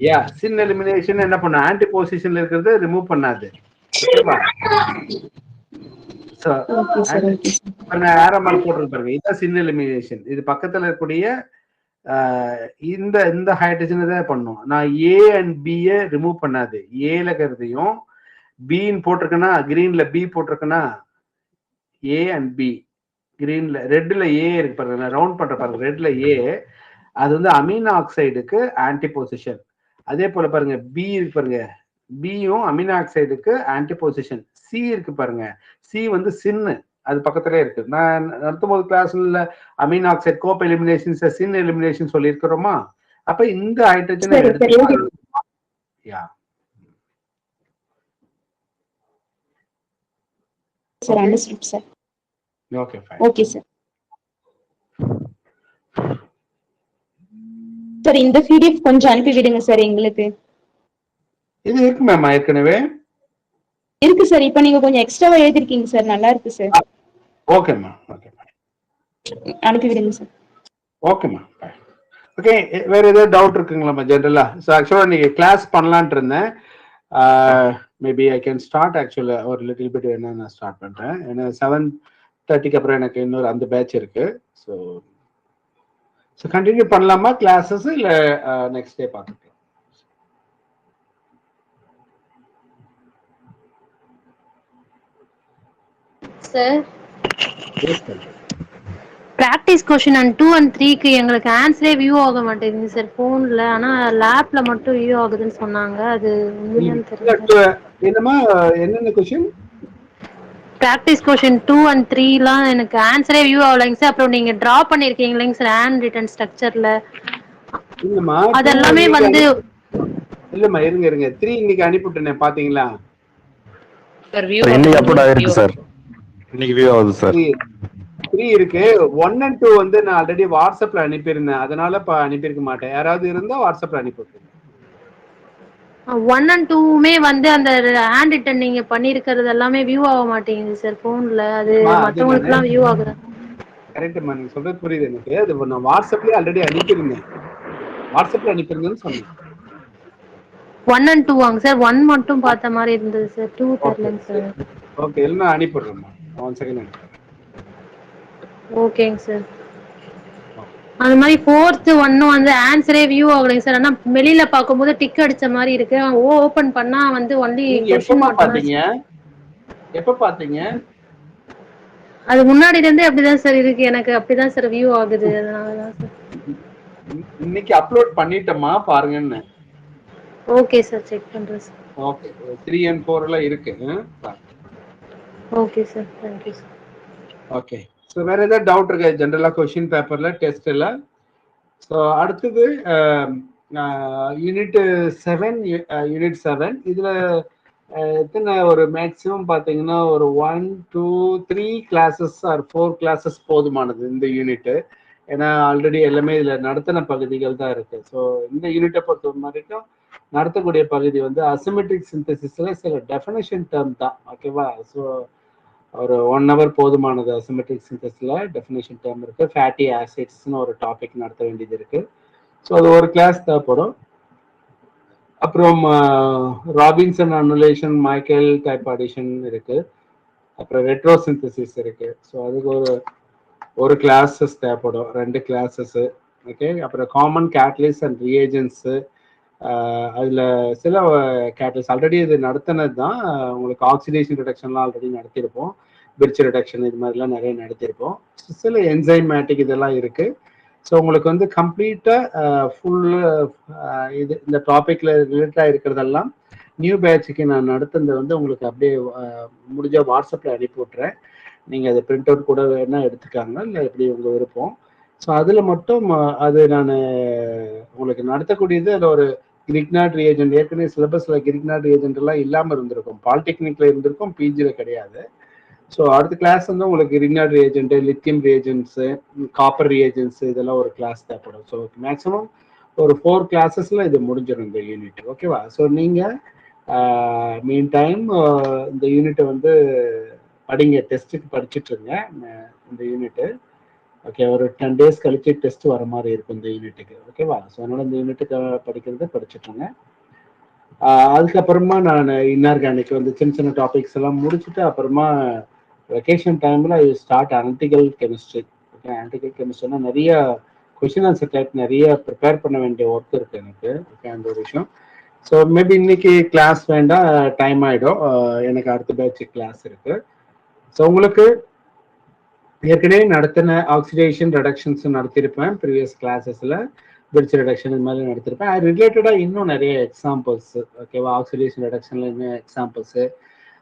யா, சின் எலிமினேஷன் என்ன பண்ண? ஆன்டி பொசிஷன்ல இருக்கிறது ரிமூவ் பண்ணாது. ஓகேவா? சோ ஆரம்பல் போட்டு பாருங்க, இதான் சின் எலிமினேஷன். இது பக்கத்துல இருக்கக்கூடிய இந்த ஹைட்ரஜனை தான் பண்ணும். நான் ஏ அண்ட் பியை ரிமூவ் பண்ணாது. ஏல இருக்கிறதையும் பின்னு போட்டிருக்கேன்னா, கிரீன்ல பி போட்டிருக்கேன்னா ஏ அண்ட் பி, கிரீன்ல ரெட்ல ஏ இருக்கு பாருங்க, ரவுண்ட் பண்ற பாருங்க, ரெட்ல ஏ, அது வந்து அமீனோ ஆக்சைடுக்கு ஆன்டி பொசிஷன். அதே போல பாருங்க பி இருக்கு பாருங்க, பியும் அமீனோ ஆக்சைடுக்கு ஆன்டி பொசிஷன். சி இருக்கு பாருங்க, சி வந்து சின்னு, அது பக்கத்துல இருக்கு. நான் நடத்தும்போது கிளாஸ்ல amino oxide Cope elimination syn elimination சொல்லி இருக்கிறோமா? அப்ப இந்த ஹைட்ரஜனை எடுத்து yeah
sir understood sir.
Okay fine.
Okay sir. Sir இந்த PDF கொஞ்சம் அனுப்பி விடுங்க சார் எங்களுக்கு.
இது இருக்கு மேம் ஏற்கனவே
இருக்கு சார். இப்போ நீங்க கொஞ்சம் எக்ஸ்ட்ராவா எழுதிருக்கீங்க சார், நல்லா இருக்கு சார்.
Okay ma'am. ஓகே
அனுப்பி விடுங்க சார்.
Okay ma'am. ஓகே, வேற ஏதாவது டவுட் இருக்குங்களா ஜென்ரலா? ஸோ ஆக்சுவலா நீங்க கிளாஸ் பண்ணலான்ட்டு இருந்தேன். மேபி ஐ கேன் ஸ்டார்ட் ஆக்சுவலா ஒரு லிட்டில் பிட் வேணா நான் ஸ்டார்ட் பண்றேன். ஏன்னா 7:30க்கு அப்புறம் எனக்கு இன்னொரு அந்த பேட்ச் இருக்கு. ஸோ கண்டினியூ பண்ணலாமா கிளாஸஸ், இல்ல நெக்ஸ்ட் டே பார்த்துக்கலாம்?
Sir practice question and 2 and 3க்கு எங்களுக்கு ஆன்சரே வியூ ஆக மாட்டேங்குது சார் போன்ல. ஆனா லேப்ல மட்டும் வியூ ஆகுதுன்னு சொன்னாங்க. அது உண்மையான்னு தெரியல.
என்னமா என்னென்ன क्वेश्चन?
பிராக்டிஸ் क्वेश्चन 2 and 3லாம் எனக்கு ஆன்சரே வியூ ஆகலைங்க சார். அப்புறம் நீங்க டிரா பண்ணிருக்கீங்களேங்க சார் ஹேண்ட் ரிட்டன் ஸ்ட்ரக்சர்ல,
இல்லம்மா
அதெல்லாமே வந்து
இல்லம்மா இருங்க 3 இன்னைக்கு அனுப்பிவிட்டேனே பாத்தீங்களா?
சார் இன்னைக்கு அப்லோட் ஆயிருக்கு சார். இன்னைக்கு வியூ ஆகுது சார்.
3 இருக்கு. 1 and 2 வந்து நான் ஆல்ரெடி வாட்ஸ்அப்ல அனுப்பியிருந்தேன், அதனால அனுப்பியிருக்க மாட்டேன். யாராவது இருந்தா வாட்ஸ்அப்ல அனுப்பிவிட்டுருங்க.
1 and 2மே வந்து அந்த ஹேண்ட் ரிட்டன் நீங்க பண்ணிருக்கிறது எல்லாமே வியூ ஆக மாட்டேங்குது சார் போன்ல. அது மத்தவங்களுக்குலாம் வியூ ஆகுது.
கரெக்ட்மா, நீங்க சொல்றது புரியுது எனக்கு. அது நான் வாட்ஸ்அப்லயே ஆல்ரெடி அனுப்பியிருந்தேன். வாட்ஸ்அப்ல அனுப்பியிருந்தேன்னு சொன்னேன்.
1 and 2 வாங்க சார். 1 மட்டும் பார்த்த மாதிரி இருந்தது சார், 2 தெரியலங்க சார்.
ஓகே, இல்ல நான் அனுப்பிடுறேன். 1 செகண்ட் அனுப்புறேன்.
ஓகேங்க சார். அந்த மாதிரி 4th 1 வந்து ஆன்சரே வியூ ஆகலைங்க சார். ஆனா வெளியில பாக்கும்போது டிக் அடிச்ச மாதிரி இருக்கு. ஓபன் பண்ணா வந்து ஒன்லி क्वेश्चन
பாத்தீங்க. எப்ப பாத்தீங்க?
அது முன்னாடில இருந்தே அப்படிதான் சார் இருக்கு. எனக்கு அப்படிதான் சார் வியூ ஆகுது. அதனால தான் சார்
இன்னைக்கு அப்லோட் பண்ணிட்டேமா பாருங்கன்னு.
ஓகே சார், செக் பண்றேன் சார்.
ஓகே, 3 and 4ல இருக்கு.
Okay sir, thank you sir.
Okay, so வேற ஏதாவது டவுட் இருக்கா ஜெனரலா क्वेश्चन பேப்பர்ல டெஸ்ட்ல? ஸோ அடுத்தது யூனிட் 7 இதுல எத்தனை ஒரு மேக்சிமம் பார்த்தீங்கன்னா ஒரு 1 2 3 கிளாஸஸ் ஆர் 4 கிளாஸஸ் போதுமானது இந்த யூனிட். ஏன்னா ஆல்ரெடி எல்லாமே இதுல நடத்தின பகுதிகள் தான் இருக்கு. ஸோ இந்த யூனிட்டை பொறுத்த வரைக்கும் நடத்தக்கூடிய பகுதி வந்து அசிமெட்ரிக் சிந்தசிஸ்ல சில டெஃபினேஷன் டேர்ம் தான். ஓகேவா? ஸோ ஒரு 1 hour போதுமானது. அசிமெட்ரிக் சிந்தசிஸ்ல டெஃபினேஷன் டேர்ம் இருக்கு. ஃபேட்டி ஆசிட்ஸ்னு ஒரு டாபிக் நடத்த வேண்டியது இருக்கு. ஸோ அது ஒரு கிளாஸ் தேவைப்படும். அப்புறம் ராபின்சன் அனுலேஷன், மைக்கேல் டைப் அடிஷன் இருக்கு. அப்புறம் ரெட்ரோசிந்தசிஸ் இருக்கு. ஸோ அதுக்கு ஒரு கிளாஸஸ் தேவைப்படும், 2 கிளாஸஸ். ஓகே. அப்புறம் காமன் கேட்டலிஸ்ட் அண்ட் ரியேஜன்ஸ், அதுல சில கேட்டலிஸ்ட் ஆல்ரெடி இது நடத்தினது தான். உங்களுக்கு ஆக்சிடேஷன் ரிடக்ஷன்லாம் ஆல்ரெடி நடத்தியிருப்போம், பிரிட்ஜ் ரிடக்ஷன் இது மாதிரிலாம் நிறைய நடத்தியிருப்போம். சில என்சைமேட்டிக் இதெல்லாம் இருக்கு. ஸோ உங்களுக்கு வந்து கம்ப்ளீட்டா ஃபுல்லு இது இந்த டாபிக்ல ரிலேட்டடா இருக்கிறதெல்லாம் நியூ பேட்சுக்கு நான் நடத்துனது வந்து உங்களுக்கு அப்படியே முடிஞ்ச வாட்ஸ்அப்ல அனுப்பி விட்றேன். நீங்க அதை பிரிண்ட் அவுட் கூட வேணா எடுத்துக்காங்க, இல்லை எப்படி உங்க விருப்பம். ஸோ அதுல மட்டும் அது நான் உங்களுக்கு நடத்தக்கூடியது. அதில் ஒரு கிரிக்னாட் ரியேஜென்ட் ஏற்கனவே சிலபஸ்ல கிரிக்னாட் ரியேஜென்ட் எல்லாம் இல்லாம இருந்திருக்கும், பாலிடெக்னிக்ல இருந்திருக்கும், பிஜில கிடையாது. ஸோ அடுத்த கிளாஸ் வந்து உங்களுக்கு Grignard reagent, lithium reagents, copper reagents இதெல்லாம் ஒரு கிளாஸ் தேவைப்படும். ஸோ மேக்ஸிமம் ஒரு 4 கிளாஸஸ்ல இது முடிஞ்சிடும் இந்த யூனிட். ஓகேவா? ஸோ நீங்க மீன் டைம் இந்த யூனிட்டை வந்து படிங்க, டெஸ்ட்டுக்கு படிச்சுட்டு இருங்க இந்த யூனிட்டு. ஓகே. ஒரு 10 days கழிச்சு டெஸ்ட் வர மாதிரி இருக்கும் இந்த யூனிட்டுக்கு. ஓகேவா? ஸோ அதனால இந்த யூனிட்டுக்கு படிக்கிறத படிச்சுட்டுருங்க. அதுக்கப்புறமா நான் இன்ஆர்கானிக் வந்து சின்ன சின்ன டாபிக்ஸ் எல்லாம் முடிச்சுட்டு அப்புறமா வெக்கேஷன் டைம்ல I start analytical chemistry. Okay. Analytical கெமிஸ்ட்ரினா நிறைய கொஸ்டின் ஆன்சர் டைப் நிறைய ப்ரிப்பேர் பண்ண வேண்டிய ஒர்க் இருக்கு எனக்கு. ஓகே. அந்த ஒரு விஷயம். ஸோ மேபி இன்னைக்கு கிளாஸ் வேண்டாம், டைம் ஆகிடும், எனக்கு அடுத்த பேட்ச் கிளாஸ் இருக்கு. ஸோ உங்களுக்கு ஏற்கனவே நடத்தின ஆக்சிடேஷன் ரிடக்ஷன்ஸ் நடத்திருப்பேன் ப்ரீவியஸ் கிளாஸஸ்ல, பிரிட்ஜ் ரிடக்ஷன் இது மாதிரி நடத்திருப்பேன். அது ரிலேட்டடா இன்னும் நிறைய எக்ஸாம்பிள்ஸ். ஓகேவா? ஆக்சிடேஷன் ரிடக்ஷன்ல இன்னும் எக்ஸாம்பிள்ஸ்.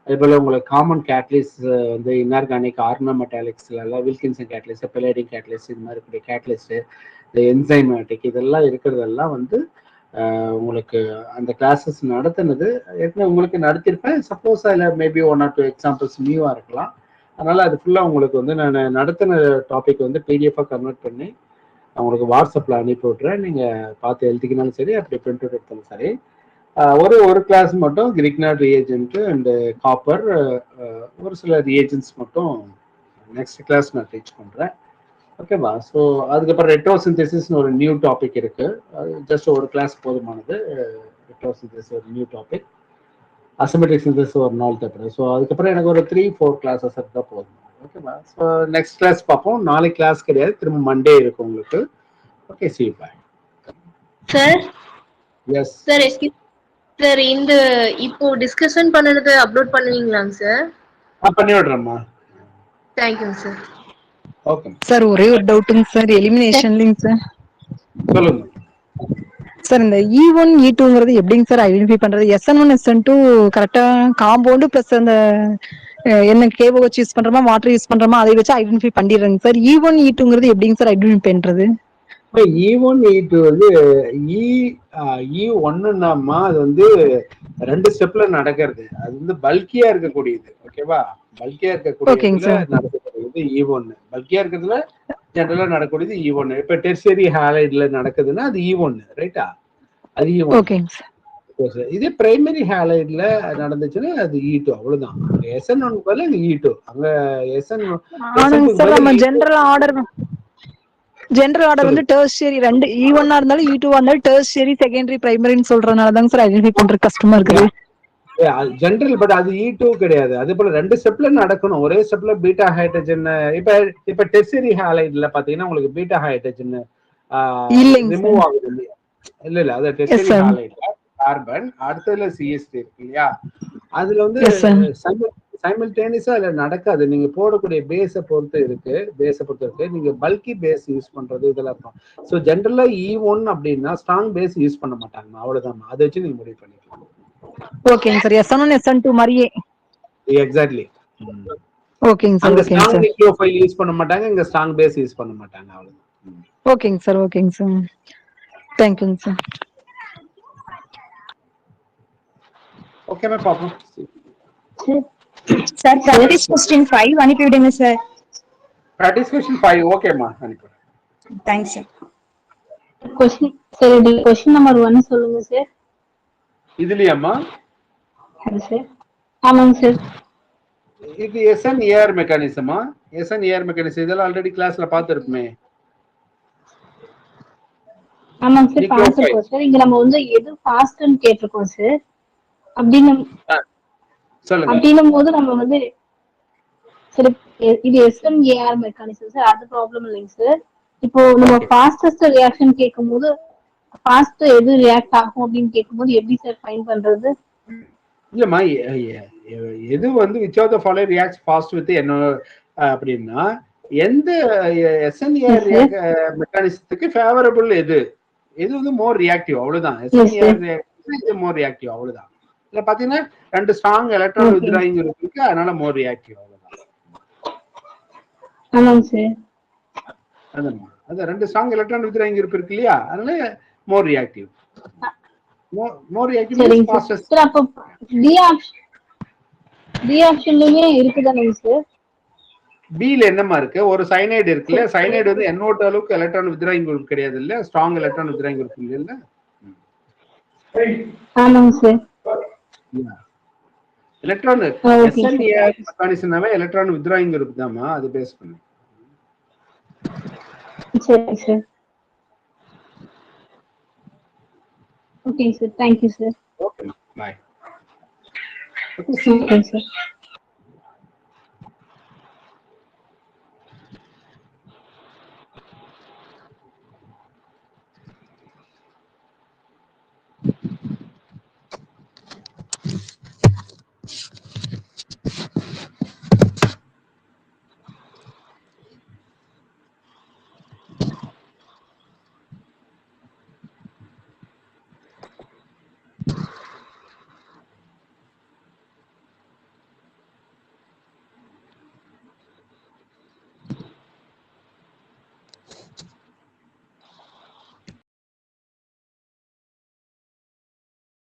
அதே போல உங்களுக்கு காமன் கேட்டலிஸ்ட் வந்து இன்ஆர்கானிக் ஆர்னமெட்டாலிக்ஸ்ல வில்கின்சன் கேட்டலிஸ்ட், பெலேடிங் கேட்டலிஸ்ட் இது மாதிரி இருக்கக்கூடிய கேட்டலிஸ்ட், இந்த என்சைமேட்டிக் இதெல்லாம் இருக்கிறதெல்லாம் வந்து உங்களுக்கு அந்த கிளாஸஸ் நடத்தினது ஏற்கனவே உங்களுக்கு நடத்திருப்பேன். சப்போஸ் அதில் மேபி 1 or 2 எக்ஸாம்பிள்ஸ் நியூவாக இருக்கலாம். அதனால அது ஃபுல்லாக உங்களுக்கு வந்து நான் நடத்தின டாபிக் வந்து பிடிஎஃபாக கன்வெர்ட் பண்ணி உங்களுக்கு வாட்ஸ்அப்பில் அனுப்பி விட்றேன். நீங்கள் பார்த்து எழுதிக்கினாலும் சரி, அப்படி பிரிண்ட் அவுட் எடுத்தாலும் சரி. ஒரு கிளாஸ் மட்டும் கிரிக்னாட் ரியேஜென்ட் அண்டு காப்பர், ஒரு சில ரியேஜென்ட்ஸ் மட்டும் நெக்ஸ்ட் கிளாஸ் நான் டீச் பண்ணுறேன். ஓகேவா? ஸோ அதுக்கப்புறம் ரெட்ரோசிந்தசிஸ்னு ஒரு நியூ டாபிக் இருக்கு. அது ஜஸ்ட் ஒரு கிளாஸ் போதுமானது. ரெட்ரோசிந்தசிஸ் ஒரு நியூ டாபிக், அசிமெட்ரிக் சிந்தசிஸ் ஒரு 4 தேவைப்படுது. ஸோ அதுக்கப்புறம் எனக்கு ஒரு 3-4 கிளாஸஸ் இருந்தால் போதும். ஓகேவா? ஸோ நெக்ஸ்ட் கிளாஸ் பார்ப்போம். நாளைக்கு கிளாஸ் கிடையாது, திரும்ப மண்டே இருக்கும் உங்களுக்கு. Okay. see you, bye.
Sir
yes
sir excuse sir, இந்த இப்போ டிஸ்கஷன் பண்ணது அப்லோட் பண்ணுவீங்களாங்க சார்?
பண்ணி விடுறேம்மா.
தேங்க்யூங்க சார்.
ஓகே
சார் ஒரே ஒரு டவுட்டுங்க சார், எலிமினேஷன்லிங்க சார்.
சொல்லுங்க
சார் இந்த E1 E2ங்கிறது எப்படிங்க சார் ஐடென்டிஃபை பண்றது? SN1 SN2 கரெக்டா காம்பவுண்ட் பிளஸ் அந்த என்ன KOH யூஸ் பண்றோமா வாட்டர் யூஸ் பண்றோமா அதை வச்சு ஐடென்டிஃபை பண்ணிடுறேங்க சார். E1 E2ங்கிறது எப்படிங்க சார் ஐடென்டிஃபை பண்றது?
E1 E2 வந்து E1ன்னா அது வந்து 2 ஸ்டெப்ல நடக்கிறது. அது வந்து பல்கியா இருக்கக்கூடியது. ஓகேவா? பல்கியா இருக்கக்கூடியதுல நடக்கக்கூடியது E1. பல்கியா இருக்கிறதுல ஜெனரலா நடக்கூடியது E1. இப்ப டெர்ஷியரி ஹாலைட்ல நடக்குதுன்னா அது E1, ரைட்டா? அது E1.
ஓகேங்க சார்.
இதே பிரைமரி ஹாலைட்ல நடந்துச்சுன்னா அது E2. அவ்வளவுதான். SN1 பதிலா E2. அங்க
ஆனாங்க சார் நம்ம ஜெனரல் ஆர்டர் வந்து டெர்ஷியரி 2 E1 இருந்தாலும் E2 இருந்தாலும் டெர்ஷியரி செகண்டரி பிரைமரின்னு சொல்றதுனால தாங்க சார் ஐடென்டிஃபை பண்றது கஷ்டமா இருக்குது.
ஜெனரல் பட் அது E2 கிடையாது. அதே போல 2 ஸ்டெப்ல நடக்கணும். ஒரே ஸ்டெப்ல பீட்டா ஹைட்ரஜன் இப்ப டெர்ஷியரி ஹாலைட்ல பாத்தீங்கன்னா உங்களுக்கு பீட்டா ஹைட்ரஜன் ரிமூவ் ஆகுது இல்லையா? இல்ல அது டெர்ஷியரி ஹாலைட்ல கார்பன் அடுத்ததுல CH3 இருக்கு இல்லையா? அதுல வந்து சைமல்டேனியஸா அதுல நடக்காது. நீங்க போடக்கூடிய பேஸை பொறுத்து இருக்கு. நீங்க பல்கி பேஸ் யூஸ் பண்றது இதெல்லாம். ஸோ ஜென்ரலா E1 அப்படின்னா ஸ்ட்ராங் பேஸ் யூஸ் பண்ண மாட்டாங்க. அவ்வளவுதான். அதை வச்சு நீங்க முடிவு பண்ணிக்கலாம்.
ஓகேங்க சார். SN1 SN2 மாதிரியே.
எக்ஸாக்ட்லி.
ஓகேங்க சார்.
அங்க ஸ்ட்ராங் நியூக்ளியோஃபைல் யூஸ் பண்ண மாட்டாங்க, இங்க ஸ்ட்ராங் பேஸ் யூஸ் பண்ண மாட்டாங்க. அவ்வளவுதான்.
ஓகேங்க சார், ஓகேங்க சார். தேங்க்யூங்க சார்.
ஓகேமே பாப்போம்.
சார் ப்ராக்டிஸ் கொஸ்டின் 5 அனுப்பி விடுங்க சார்.
ப்ராக்டிஸ் கொஸ்டின் 5 ஓகேமா, அனுப்புறேன்.
Thanks sir.
கொஸ்டின் சார், இது கொஸ்டின் நம்பர் 1 சொல்லுங்க சார்.
இதுலயாம்மா?
சார் ஆமாங்க சார்.
இது SNAR மெக்கானிசமா? SNAR மெக்கானிசம் இதெல்லாம் ஆல்ரெடி கிளாஸ்ல பார்த்திருப்போமே.
ஆமாங்க சார், பார்த்துருக்கோம் சார். இங்க நம்ம வந்து எது ஃபாஸ்ட்னு கேட்டிருக்கோம் சார். அப்படின்னும்
சொல்லுங்க.
அப்படின்னும் போது நம்ம வந்து சார் இது SNAR மெக்கானிசம் சார், அது ப்ராப்ளம் இல்லைங்க சார். இப்போ நம்ம ஃபாஸ்டஸ்ட் ரியாக்ஷன் கேட்கும்போது ஃபாஸ்ட் எது ரியாக்ட் ஆகும் அப்படின்னு கேட்கும்போது எப்படி சார் ஃபைண்ட் பண்றது?
இல்லம்மா, எது வந்து which of the following reacts fast with என்ன அப்படின்னா, எந்த SNAR மெக்கானிசத்துக்கு ஃபேவரபிள் எது வந்து மோர் ரியாக்டிவ், அவ்வளவுதான். SNAR இது மோர் ரியாக்டிவ், அவ்வளவுதான். இல்ல பாத்தீங்கன்னா 2 ஸ்ட்ராங் எலக்ட்ரான் வித்ட்ராயிங் குரூப் இருக்கு, அதனால மோர் ரியாக்டிவ், அவ்வளவுதான்.
ஆமாங்க சார்.
அது 2 ஸ்ட்ராங் எலக்ட்ரான் வித்ட்ராயிங் குரூப் இருக்கு இல்லையா, அதனால மோர் ரியாக்டிவ். மோர் ரியாக்டிவ் மீன்ஸ் ஃபாஸ்டஸ்ட்.
சார் அப்ப டி ஆப்ஷன்லயே இருக்குதானே சார்?
பில என்னமா இருக்கு? ஒரு சைனைடு இருக்குல்ல, சைனைடு வந்து NO2 அளவுக்கு எலக்ட்ரான் வித்ட்ராயிங் குரூப் கிடையாது இல்ல, ஸ்ட்ராங் எலக்ட்ரான் வித்ட்ராயிங் குரூப் இல்ல.
ஆமாங்க சார்.
எலக்ட்ரான் SNAR மெக்கானிசம்னாவே எலக்ட்ரான் வித்ட்ராயிங் குரூப் தான்மா, அது பேஸ் பண்ணு.
சரி sir. Okay sir, thank you sir.
Okay, bye.
Okay sir.